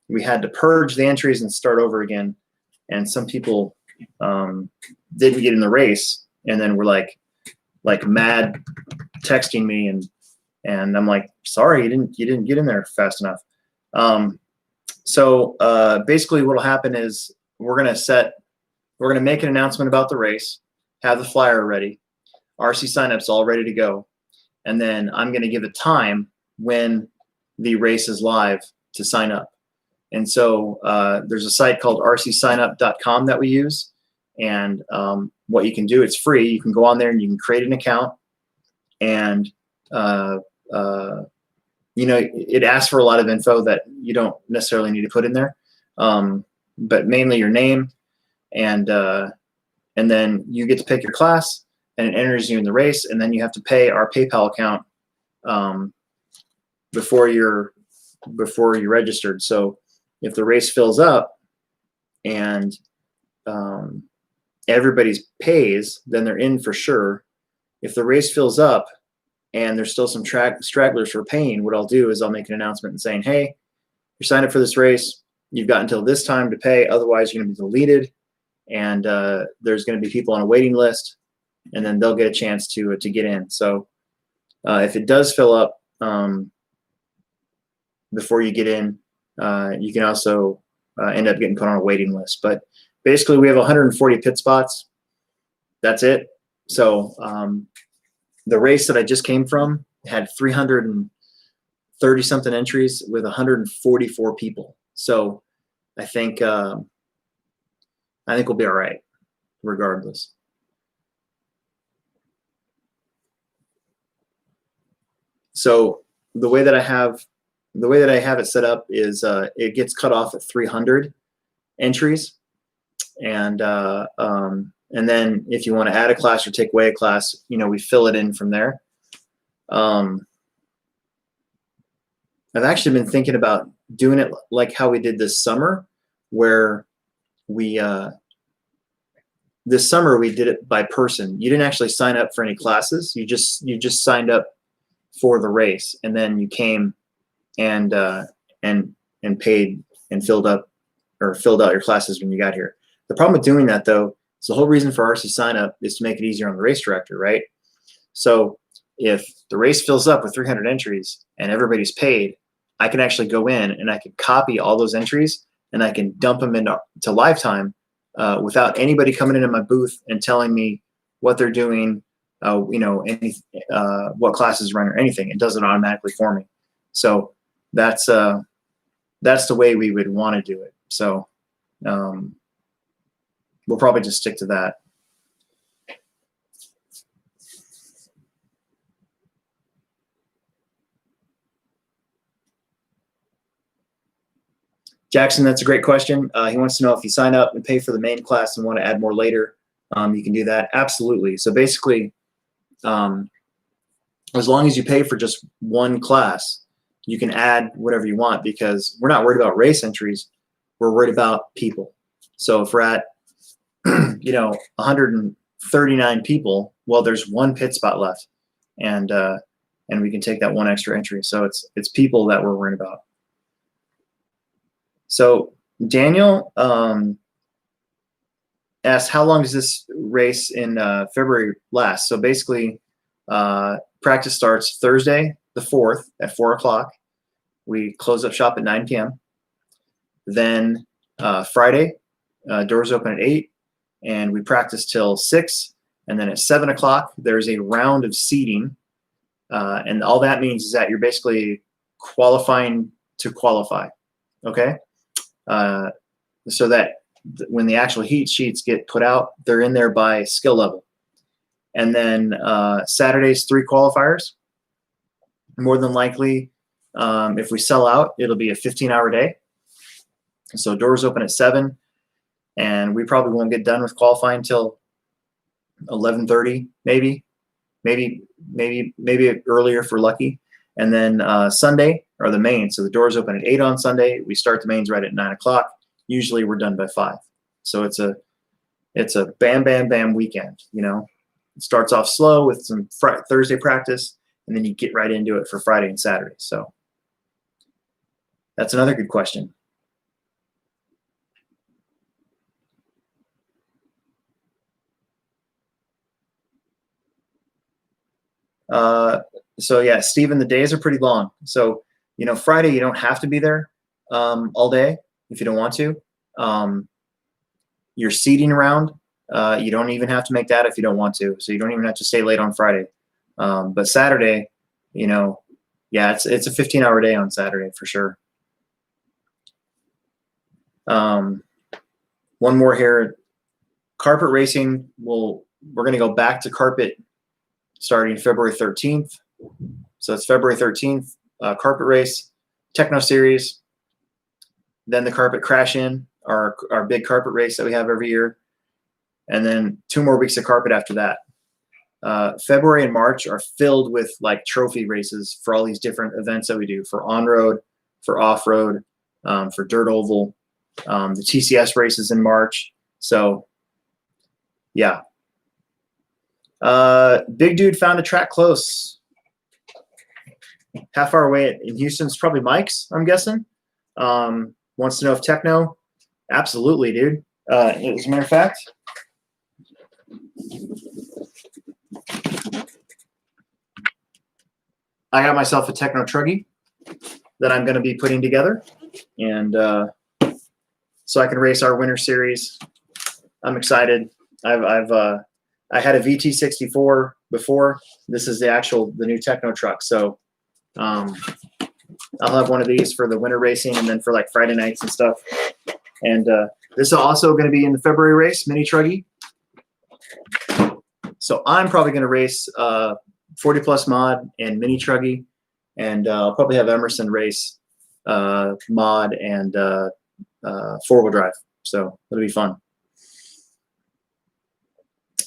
we had to purge the entries and start over again. And some people didn't get in the race, and then were like mad texting me, and I'm like, sorry, you didn't get in there fast enough. So basically what'll happen is we're gonna make an announcement about the race, have the flyer ready, RC signups all ready to go, and then I'm gonna give a time when the race is live to sign up. And so there's a site called rcsignup.com that we use, and what you can do, it's free. You can go on there and you can create an account, and you know, it asks for a lot of info that you don't necessarily need to put in there, but mainly your name, and then you get to pick your class, and it enters you in the race, and then you have to pay our PayPal account before you're registered. So if the race fills up and everybody's pays, then they're in for sure. If the race fills up and there's still some stragglers for paying, what I'll do is I'll make an announcement and saying, hey, you're signed up for this race. You've got until this time to pay. Otherwise, you're going to be deleted, and there's going to be people on a waiting list, and then they'll get a chance to get in. So if it does fill up before you get in, you can also end up getting put on a waiting list. But basically, we have 140 pit spots. That's it. So the race that I just came from had 330 something entries with 144 people. So I think we'll be all right regardless. So the way that I have it set up is it gets cut off at 300 entries, and then if you want to add a class or take away a class, we fill it in from there. I've actually been thinking about doing it like how we did this summer, where this summer we did it by person. You didn't actually sign up for any classes. You just signed up for the race, and then you came and paid and filled out your classes when you got here. The problem with doing that, though, is the whole reason for RC sign up is to make it easier on the race director, right? So if the race fills up with 300 entries and everybody's paid, I can actually go in and I can copy all those entries and I can dump them into Lifetime without anybody coming into my booth and telling me what they're doing, what classes run or anything. It does it automatically for me. So that's the way we would want to do it. So we'll probably just stick to that. Jackson, that's a great question. He wants to know if you sign up and pay for the main class and want to add more later, you can do that. Absolutely. So basically, as long as you pay for just one class, you can add whatever you want, because we're not worried about race entries. We're worried about people. So if we're at 139 people, well, there's one pit spot left, and we can take that one extra entry. So it's people that we're worried about. So Daniel asked, how long does this race in February last? So basically, practice starts Thursday the 4th at 4 o'clock. We close up shop at 9 p.m. Then Friday, doors open at 8, and we practice till 6. And then at 7 o'clock, there's a round of seeding. And all that means is that you're basically qualifying to qualify, okay? So that when the actual heat sheets get put out, they're in there by skill level. And then Saturday's 3 qualifiers. More than likely, if we sell out, it'll be a 15-hour day. So doors open at 7, and we probably won't get done with qualifying until 11:30, maybe earlier if we're lucky. And then Sunday are the mains. So the doors open at 8 on Sunday. We start the mains right at 9 o'clock. Usually we're done by 5. So it's a bam, bam, bam weekend. It starts off slow with some Thursday practice, and then you get right into it for Friday and Saturday. So that's another good question. So yeah, Stephen, the days are pretty long. So, Friday, you don't have to be there all day if you don't want to. Your seating around, you don't even have to make that if you don't want to. So you don't even have to stay late on Friday. But Saturday, yeah, it's a 15-hour day on Saturday for sure. One more here. Carpet racing, we're going to go back to carpet starting February 13th. So it's February 13th, carpet race, Techno Series. Then the carpet crash in, our big carpet race that we have every year. And then 2 more weeks of carpet after that. February and March are filled with like trophy races for all these different events that we do, for on-road, for off-road, for dirt oval, the TCS races in March. So yeah. Big Dude found a track close. Half hour away in Houston. It's probably Mike's, I'm guessing. Wants to know if techno. Absolutely, dude. As a matter of fact, I got myself a techno truggy that I'm going to be putting together, and so I can race our winter series. I'm excited. I had a VT64 before. This is the new techno truck. So I'll have one of these for the winter racing, and then for like Friday nights and stuff. And this is also going to be in the February race, mini truggy. So I'm probably going to race 40 plus mod and mini truggy. and I'll probably have Emerson race mod and 4-wheel drive. So it'll be fun.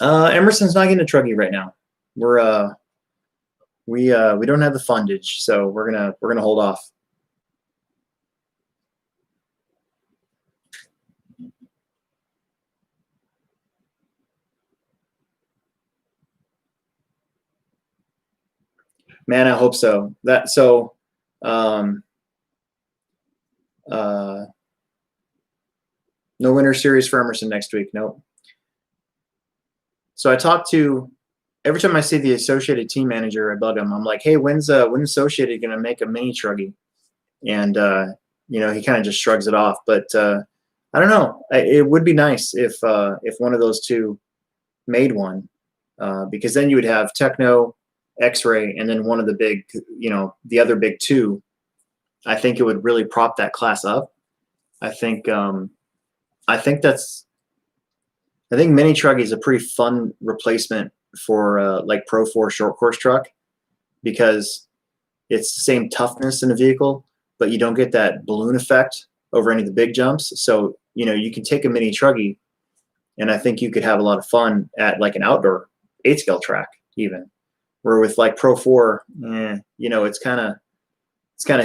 Emerson's not getting a truggy right now. We don't have the fundage, so we're gonna hold off. Man, I hope so. No winter series for Emerson next week. Nope. So I talked to, every time I see the Associated team manager, I bug him. I'm like, hey, when's Associated gonna make a mini truggy? And you know, he kind of just shrugs it off. But I don't know. It would be nice if one of those two made one, because then you would have Techno, X-Ray, and then one of the big, you know, the other big two. I think it would really prop that class up. I think mini truggy is a pretty fun replacement for like Pro 4 short course truck, because it's the same toughness in a vehicle, but you don't get that balloon effect over any of the big jumps. So, you know, you can take a mini truggy, and I think you could have a lot of fun at like an outdoor 8-scale track even. Where with like Pro 4, you know, it's kind of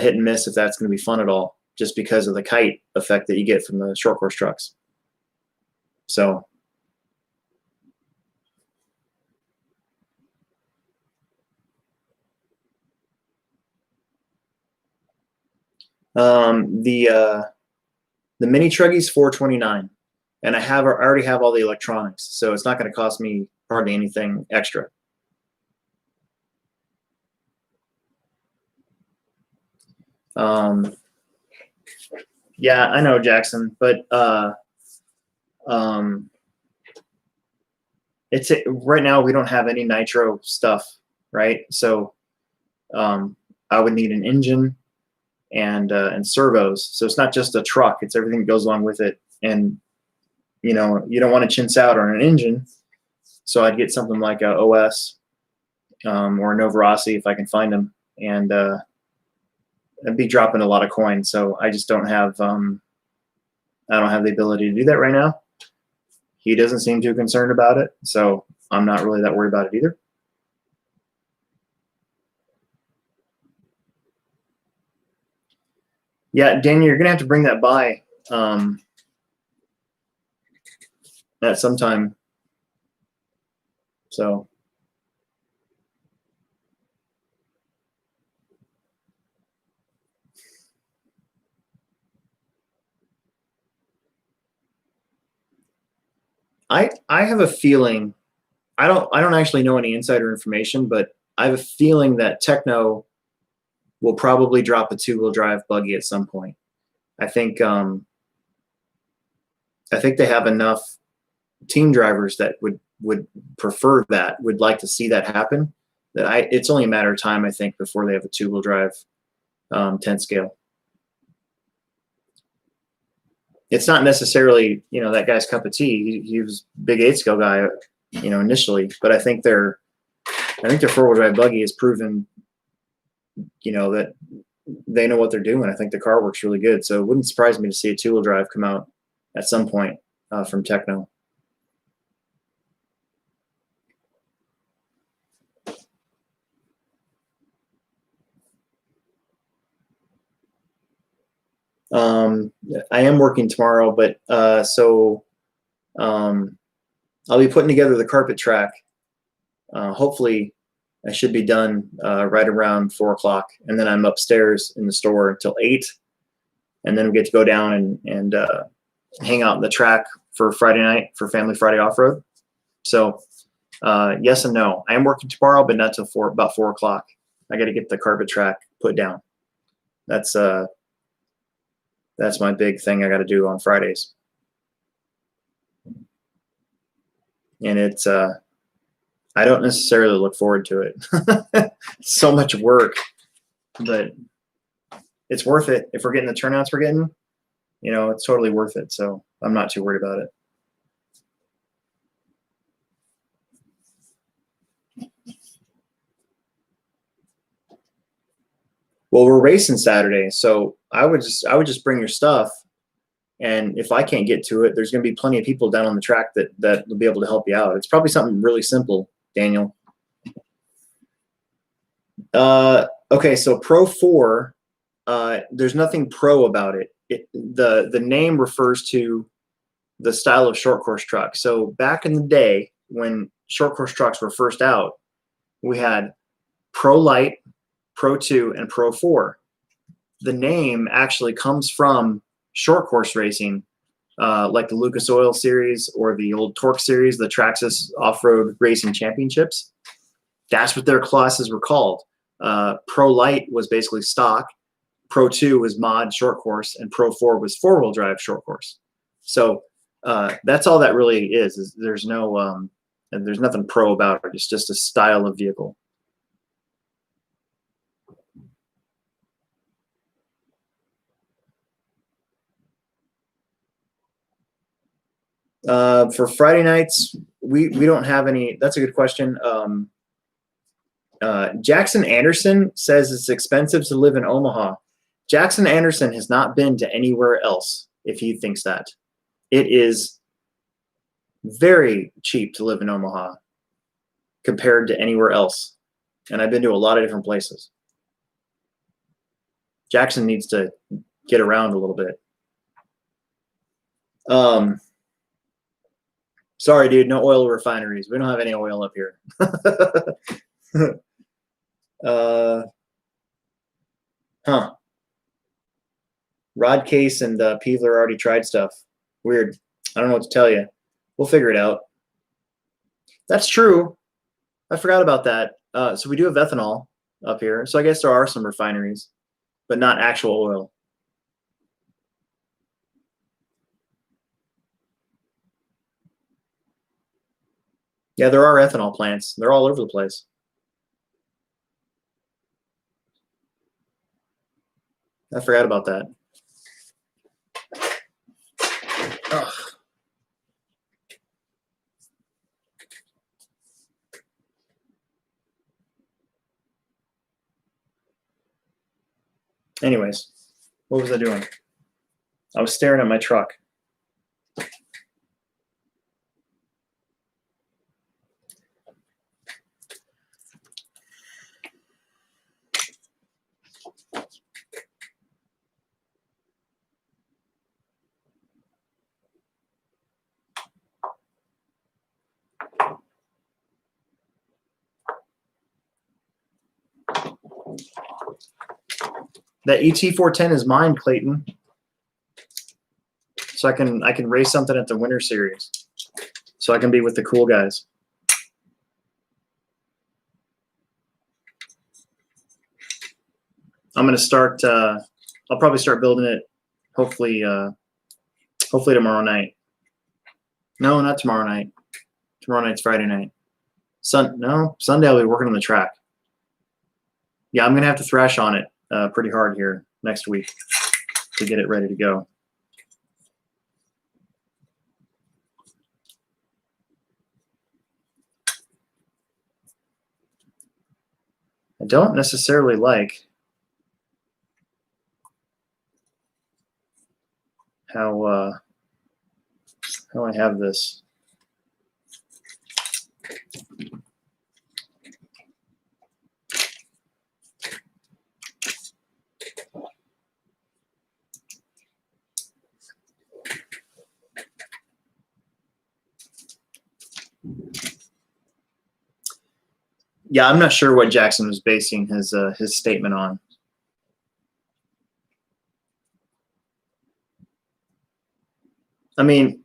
hit and miss if that's going to be fun at all, just because of the kite effect that you get from the short course trucks. So the mini truggy's $429, and I already have all the electronics, so it's not going to cost me hardly anything extra. Yeah, I know, Jackson, but it's right now we don't have any nitro stuff, right? So I would need an engine and servos. So it's not just a truck; it's everything that goes along with it. And you know, you don't want to chintz out on an engine, so I'd get something like a OS or a Novarossi if I can find them, and I'd be dropping a lot of coins. So I just don't have I don't have the ability to do that right now. He doesn't seem too concerned about it, so I'm not really that worried about it either. Yeah, Daniel, you're gonna have to bring that by at some time. So I have a feeling, I don't actually know any insider information, but I have a feeling that Techno will probably drop a 2-wheel drive buggy at some point. I think they have enough team drivers that would prefer that, would like to see that happen, that it's only a matter of time, I think, before they have a 2-wheel drive 10 scale. It's not necessarily, you know, that guy's cup of tea. He was a big 8-scale guy, you know, initially, but I think their 4-wheel drive buggy has proven, you know, that they know what they're doing. I think the car works really good, so it wouldn't surprise me to see a 2-wheel drive come out at some point from Techno. I am working tomorrow, but I'll be putting together the carpet track. Hopefully, I should be done right around 4 o'clock, and then I'm upstairs in the store until 8, and then we get to go down and hang out in the track for Friday night for Family Friday Off-Road. So yes and no. I am working tomorrow, but not till about 4 o'clock. I got to get the carpet track put down. That's my big thing I got to do on Fridays. And it's I don't necessarily look forward to it. So much work, but it's worth it. If we're getting the turnouts we're getting, you know, it's totally worth it. So I'm not too worried about it. Well, we're racing Saturday, so I would just bring your stuff, and if I can't get to it, there's going to be plenty of people down on the track that will be able to help you out. It's probably something really simple, Daniel. Okay, so Pro 4, there's nothing pro about it. The name refers to the style of short course truck. So back in the day when short course trucks were first out, we had Pro Light, Pro 2, and Pro 4. The name actually comes from short course racing, like the Lucas Oil Series or the old Torque Series, the Traxxas Off-Road Racing Championships. That's what their classes were called. Pro Light was basically stock, Pro 2 was mod short course, and Pro 4 was four-wheel drive short course. So that's all that really is there's no there's nothing pro about it. It's just a style of vehicle. For Friday nights, we don't have any. That's a good question. Jackson Anderson says it's expensive to live in Omaha. Jackson Anderson has not been to anywhere else, if he thinks that. It is very cheap to live in Omaha compared to anywhere else. And I've been to a lot of different places. Jackson needs to get around a little bit. Sorry, dude, no oil refineries. We don't have any oil up here. Rod Case and Peevler already tried stuff. Weird. I don't know what to tell you. We'll figure it out. That's true. I forgot about that. So we do have ethanol up here. So I guess there are some refineries, but not actual oil. Yeah, there are ethanol plants. They're all over the place. I forgot about that. Ugh. Anyways, what was I doing? I was staring at my truck. That ET410 is mine, Clayton. So I can race something at the Winter Series. So I can be with the cool guys. I'm gonna start. I'll probably start building it. Hopefully tomorrow night. No, not tomorrow night. Tomorrow night's Friday night. Sunday I'll be working on the track. Yeah, I'm gonna have to thrash on it pretty hard here next week to get it ready to go. I don't necessarily like how I have this. Yeah, I'm not sure what Jackson was basing his statement on. I mean,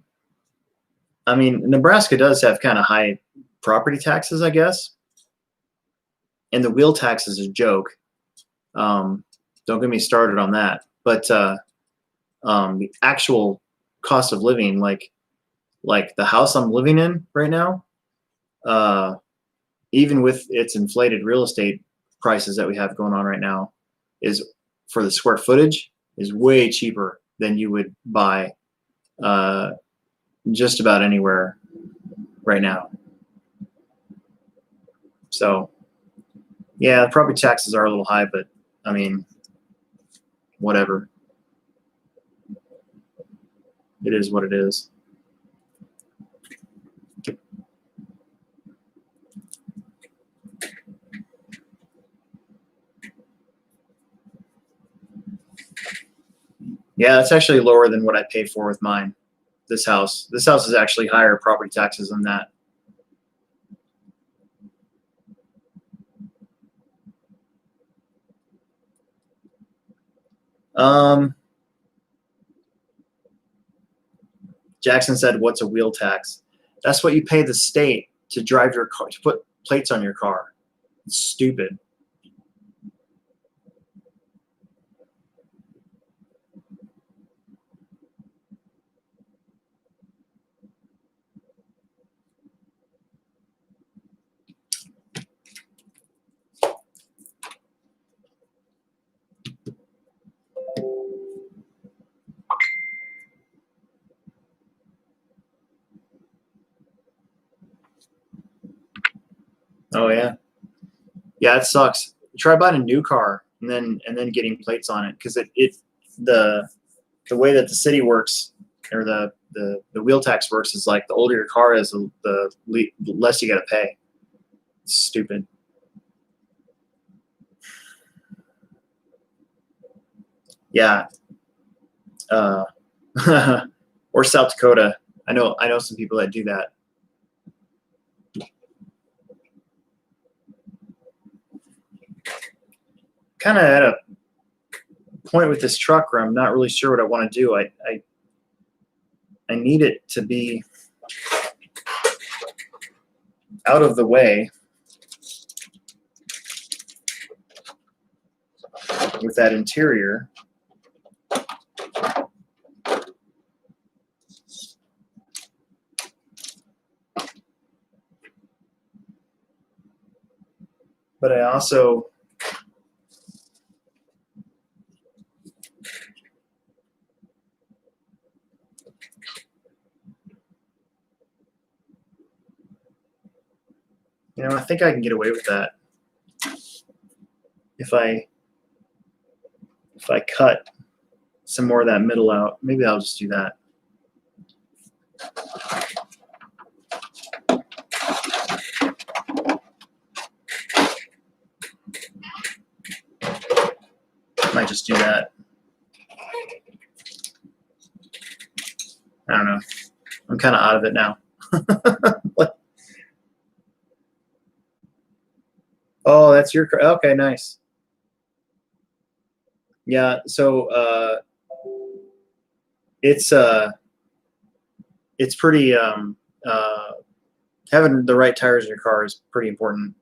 Nebraska does have kind of high property taxes, I guess, and the wheel tax is a joke. Don't get me started on that. But the actual cost of living, like the house I'm living in right now, even with its inflated real estate prices that we have going on right now, is for the square footage is way cheaper than you would buy just about anywhere right now. So yeah, property taxes are a little high, but I mean, whatever. It is what it is. Yeah, it's actually lower than what I paid for with mine. This house is actually higher property taxes than that. Jackson said, "What's a wheel tax?" That's what you pay the state to drive your car, to put plates on your car. It's stupid. Oh yeah, yeah, it sucks. Try buying a new car and then getting plates on it, because the way that the city works, or the wheel tax works, is like the older your car is, the less you got to pay. It's stupid. Yeah. Or South Dakota. I know some people that do that. Kind of at a point with this truck where I'm not really sure what I want to do. I need it to be out of the way with that interior. But I also I think I can get away with that if I cut some more of that middle out. Maybe I'll just do that. Might just do that. I don't know. I'm kind of out of it now. What? Oh, that's your car. Okay, nice. Yeah, so it's pretty having the right tires in your car is pretty important.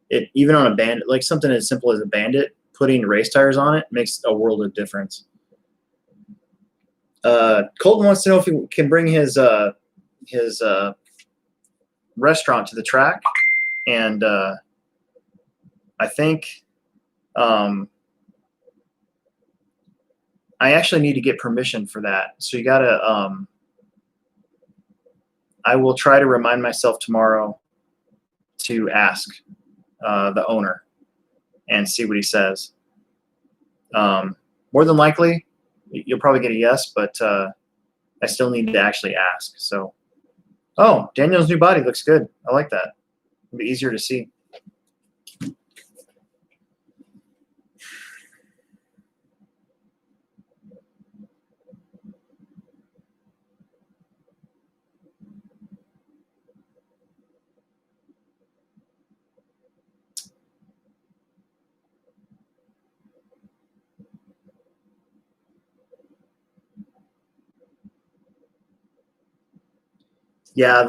It, even on a Bandit, like something as simple as a Bandit, putting race tires on it makes a world of difference. Colton wants to know if he can bring his restaurant to the track, and I think I actually need to get permission for that. So you gotta. I will try to remind myself tomorrow to ask the owner and see what he says. More than likely, you'll probably get a yes, but I still need to actually ask. So, oh, Daniel's new body looks good. I like that. It'll be easier to see. Yeah,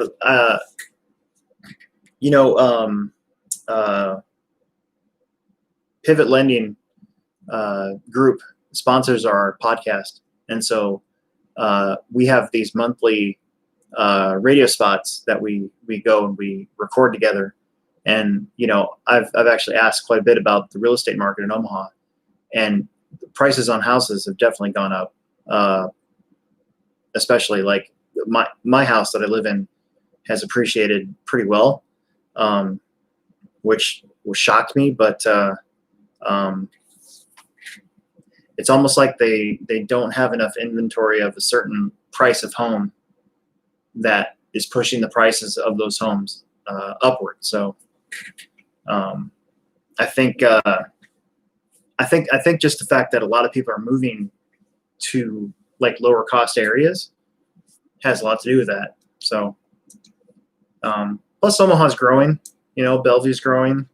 Pivot Lending group sponsors our podcast, and so we have these monthly radio spots that we go and we record together. And I've actually asked quite a bit about the real estate market in Omaha, and the prices on houses have definitely gone up. Especially like my house that I live in has appreciated pretty well, which shocked me. But it's almost like they don't have enough inventory of a certain price of home that is pushing the prices of those homes upward. So I think just the fact that a lot of people are moving to like lower cost areas has a lot to do with that. So plus Omaha's growing, Bellevue's growing,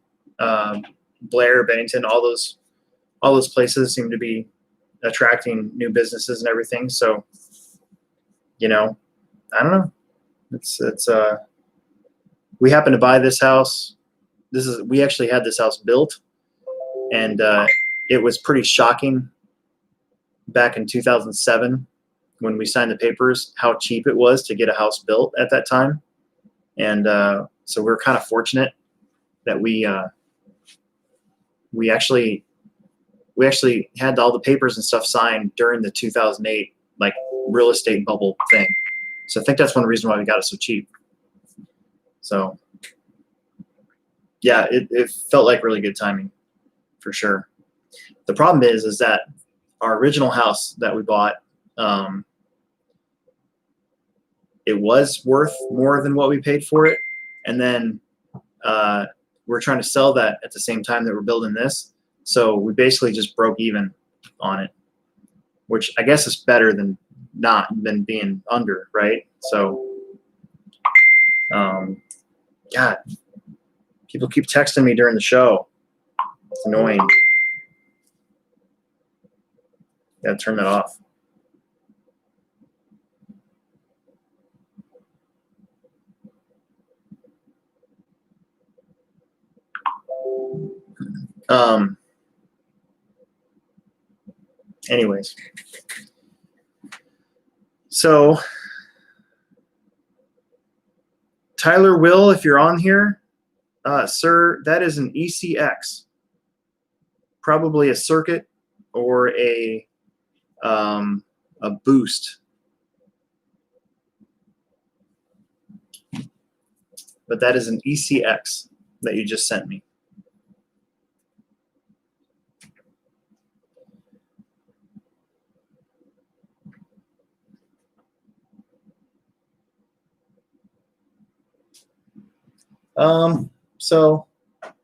Blair, Bennington, all those places seem to be attracting new businesses and everything. So, I don't know. It's we happened to buy this house. We actually had this house built, and it was pretty shocking back in 2007 when we signed the papers how cheap it was to get a house built at that time. And so we're kind of fortunate that we actually had all the papers and stuff signed during the 2008 like real estate bubble thing. So I think that's one reason why we got it so cheap. So yeah, it felt like really good timing for sure. The problem is that our original house that we bought, it was worth more than what we paid for it. And then we're trying to sell that at the same time that we're building this. So we basically just broke even on it, which I guess is better than being under, right? So, God, people keep texting me during the show. It's annoying. Gotta turn that off. Anyways, so Tyler Will, if you're on here, sir, that is an ECX, probably a circuit or a boost. But that is an ECX that you just sent me. So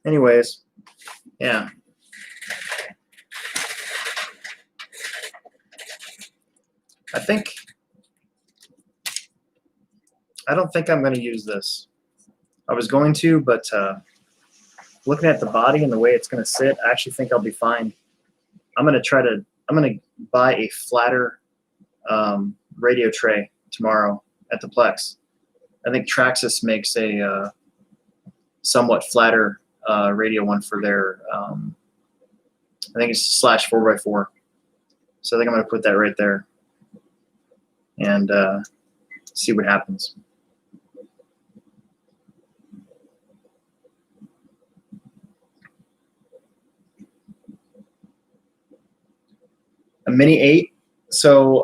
anyways, yeah. I don't think I'm going to use this. I was going to, but looking at the body and the way it's going to sit, I actually think I'll be fine. I'm going to buy a flatter radio tray tomorrow at the Plex. I think Traxxas makes a somewhat flatter radio one for their, I think it's /4x4. So I think I'm going to put that right there and see what happens. A Mini 8. So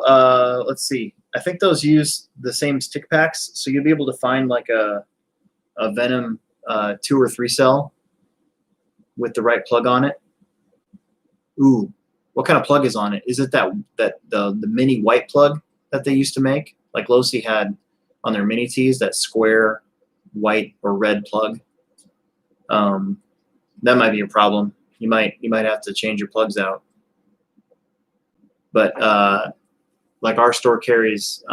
let's see. I think those use the same stick packs, so you'll be able to find like a Venom 2 or 3 cell with the right plug on it. Ooh, what kind of plug is on it? Is it the mini white plug that they used to make, like LowC had on their mini tees, that square white or red plug? That might be a problem. You might have to change your plugs out. But like our store carries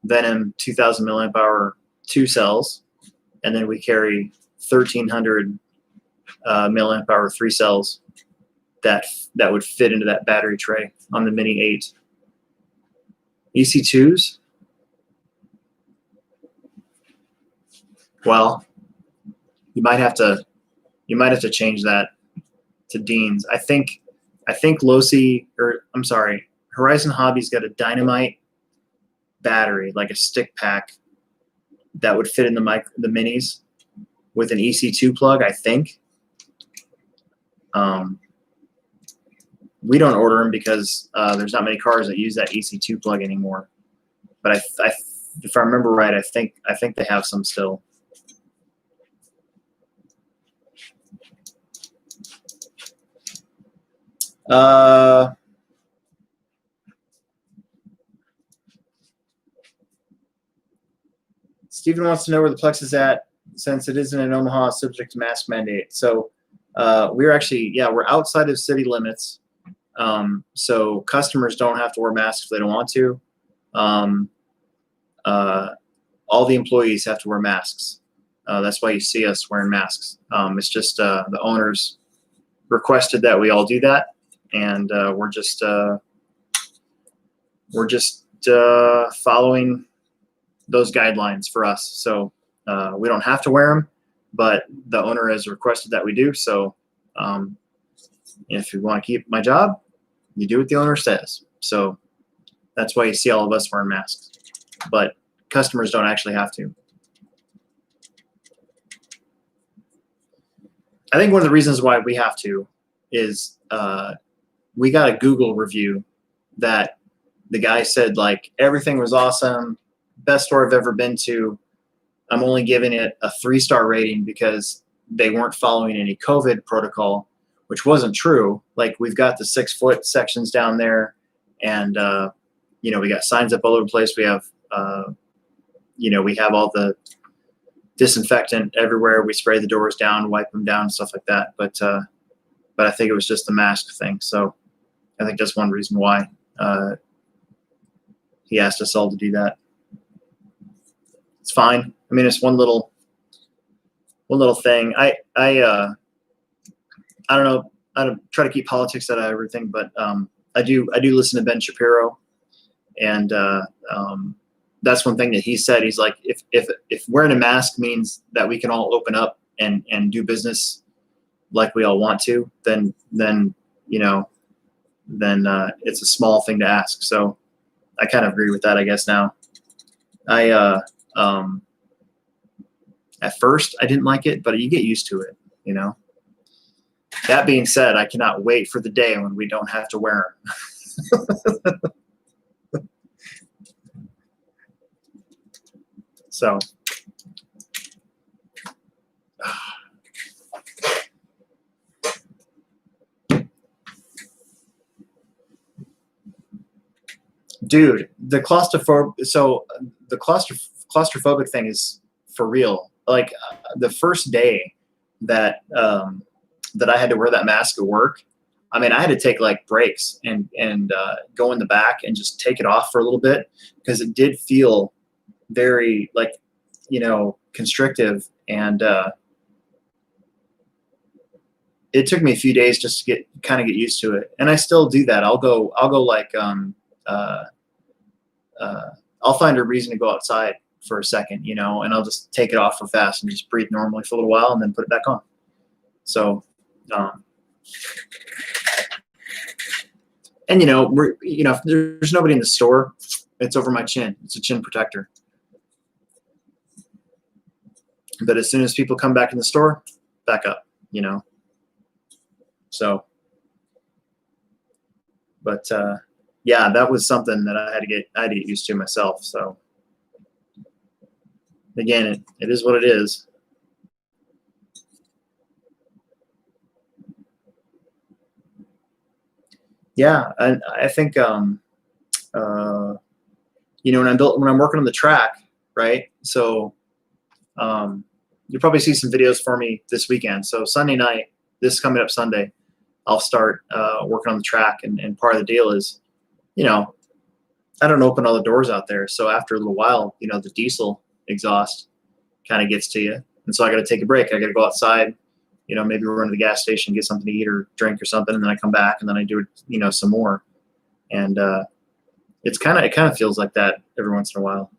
Venom 2000 milliamp hour 2 cells, and then we carry 1300 milliamp hour 3 cells that would fit into that battery tray on the Mini 8. EC2s? Well, you might have to change that to Dean's. I think LowC, or I'm sorry, Horizon Hobby's got a dynamite battery, like a stick pack, that would fit in the minis with an EC2 plug, I think. We don't order them because there's not many cars that use that EC2 plug anymore. But if I remember right, I think they have some still. Stephen wants to know where the Plex is at, since it isn't in Omaha, subject to mask mandate. So we're actually, yeah, we're outside of city limits. So customers don't have to wear masks if they don't want to. All the employees have to wear masks. That's why you see us wearing masks. It's just the owners requested that we all do that, and we're just following those guidelines for us. So we don't have to wear them, but the owner has requested that we do. So if you want to keep my job, you do what the owner says. So that's why you see all of us wearing masks, but customers don't actually have to. I think one of the reasons why we have to is we got a Google review that the guy said, like, everything was awesome, best store I've ever been to. I'm only giving it a 3-star rating because they weren't following any COVID protocol, which wasn't true. Like, we've got the 6-foot sections down there, and you know, we got signs up all over the place. We have you know, we have all the disinfectant everywhere. We spray the doors down, wipe them down, stuff like that. But I think it was just the mask thing. So I think that's one reason why he asked us all to do that. It's fine. I mean, it's one little thing. I don't know. I don't try to keep politics out of everything, but I do listen to Ben Shapiro, and that's one thing that he said. He's like, if wearing a mask means that we can all open up and do business like we all want to, then you know, then it's a small thing to ask. So I kind of agree with that, I guess. Now, at first I didn't like it, but you get used to it, you know. That being said, I cannot wait for the day when we don't have to wear them. So, dude, the claustrophobic thing is for real. Like the first day that that I had to wear that mask at work, I mean, I had to take like breaks and go in the back and just take it off for a little bit, because it did feel very, like, you know, constrictive, and it took me a few days just to kind of get used to it. And I still do that. I'll go like I'll find a reason to go outside for a second, you know, and I'll just take it off real fast and just breathe normally for a little while and then put it back on. So and you know, if there's nobody in the store, it's over my chin. It's a chin protector. But as soon as people come back in the store, back up, you know. So, but yeah, that was something that I had to get used to myself. So again, it is what it is. Yeah, I think you know, when I'm working on the track, right? So you'll probably see some videos for me this weekend. So Sunday night, this coming up Sunday, I'll start working on the track, and part of the deal is, you know, I don't open all the doors out there. So after a little while, you know, the diesel exhaust kind of gets to you, and so I got to take a break. I got to go outside, you know, maybe run to the gas station, get something to eat or drink or something, and then I come back and then I do it, you know, some more. And it kind of feels like that every once in a while.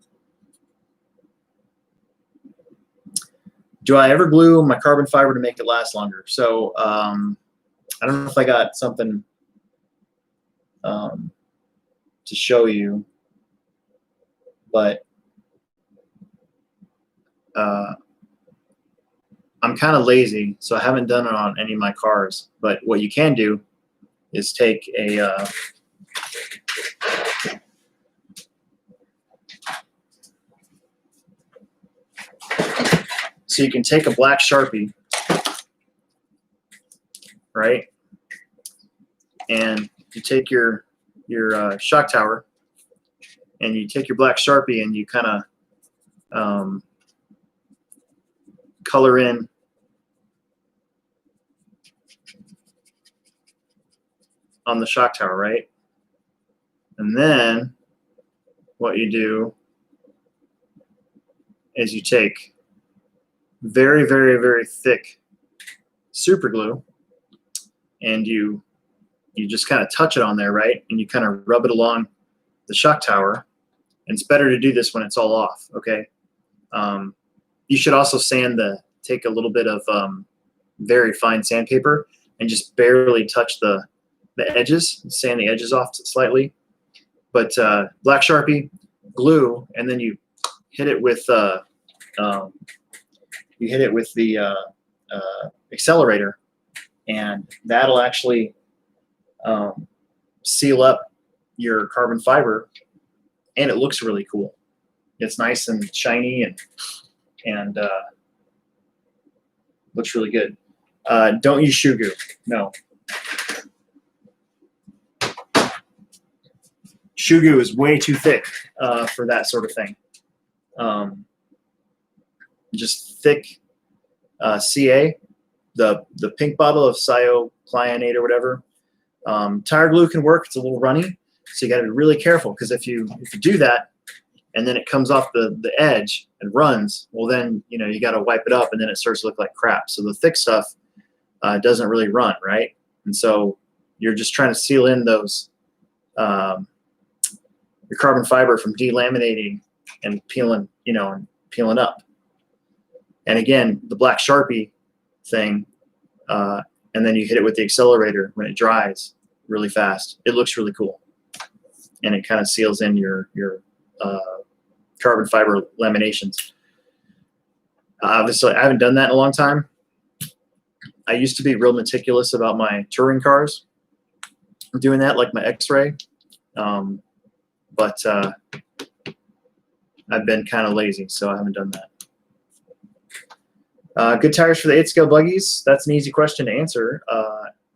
Do I ever glue my carbon fiber to make it last longer? So I don't know if I got something to show you, but I'm kind of lazy, so I haven't done it on any of my cars. But what you can do is take a so you can take a black Sharpie, right? and you take your shock tower, and you take your black Sharpie and you kind of color in on the shock tower, right? And then what you do is you take very, very, very thick super glue and you just kind of touch it on there, right? And you kind of rub it along the shock tower. And it's better to do this when it's all off, okay? You should also take a little bit of very fine sandpaper and just barely touch the edges, sand the edges off slightly. But black Sharpie, glue, and then you hit it with the accelerator, and that'll actually seal up your carbon fiber, and it looks really cool. It's nice and shiny and looks really good. Don't use shoe goo. No. Shoe goo is way too thick for that sort of thing. Just thick CA, the pink bottle of cyclopentane or whatever. Tire glue can work. It's a little runny, so you got to be really careful, because if you do that and then it comes off the edge and runs, well then you got to wipe it up, and then it starts to look like crap. So the thick stuff doesn't really run, right? And so you're just trying to seal in those your carbon fiber from delaminating and peeling, and peeling up. And again, the black Sharpie thing, and then you hit it with the accelerator when it dries really fast. It looks really cool, and it kind of seals in your carbon fiber laminations. Obviously, I haven't done that in a long time. I used to be real meticulous about my touring cars, doing that, like my X-Ray. But I've been kind of lazy, so I haven't done that. Good tires for the 8-scale buggies. That's an easy question to answer.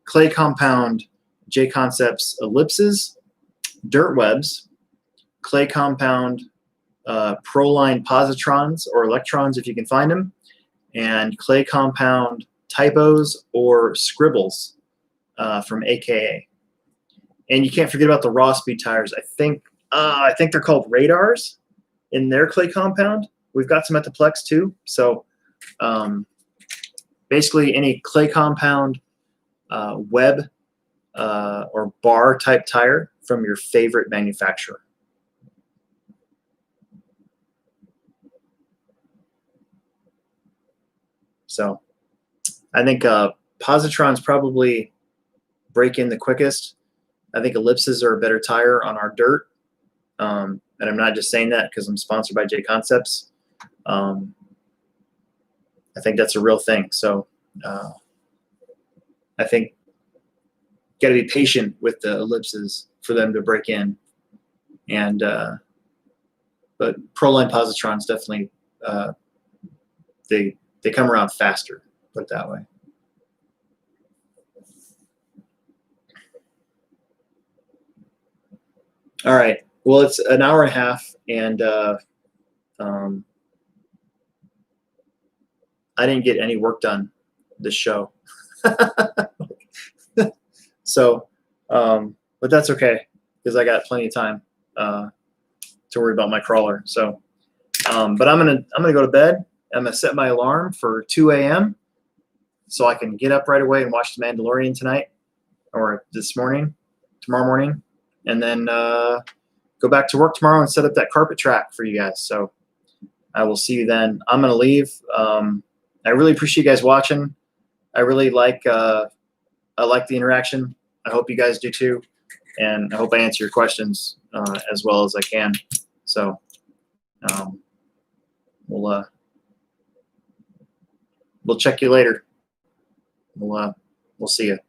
Clay compound J Concepts ellipses, dirt webs, clay compound Proline positrons or electrons if you can find them, and clay compound typos or scribbles from AKA. And you can't forget about the raw speed tires. I think they're called radars in their clay compound. We've got some at the Plex too. So basically any clay compound web or bar type tire from your favorite manufacturer. So I think positrons probably break in the quickest. I think ellipses are a better tire on our dirt. And I'm not just saying that because I'm sponsored by J Concepts. I think that's a real thing. So I think got to be patient with the ellipses for them to break in. And but Proline positrons definitely they come around faster, put it that way. All right. Well, it's an hour and a half, and I didn't get any work done this show. So, but that's okay because I got plenty of time to worry about my crawler. So, but I'm gonna go to bed. I'm gonna set my alarm for 2 a.m. so I can get up right away and watch The Mandalorian tonight, or tomorrow morning, and then go back to work tomorrow and set up that carpet track for you guys. So I will see you then. I'm gonna leave. I really appreciate you guys watching. I really like the interaction. I hope you guys do too, and I hope I answer your questions as well as I can. So we'll check you later. We'll see you.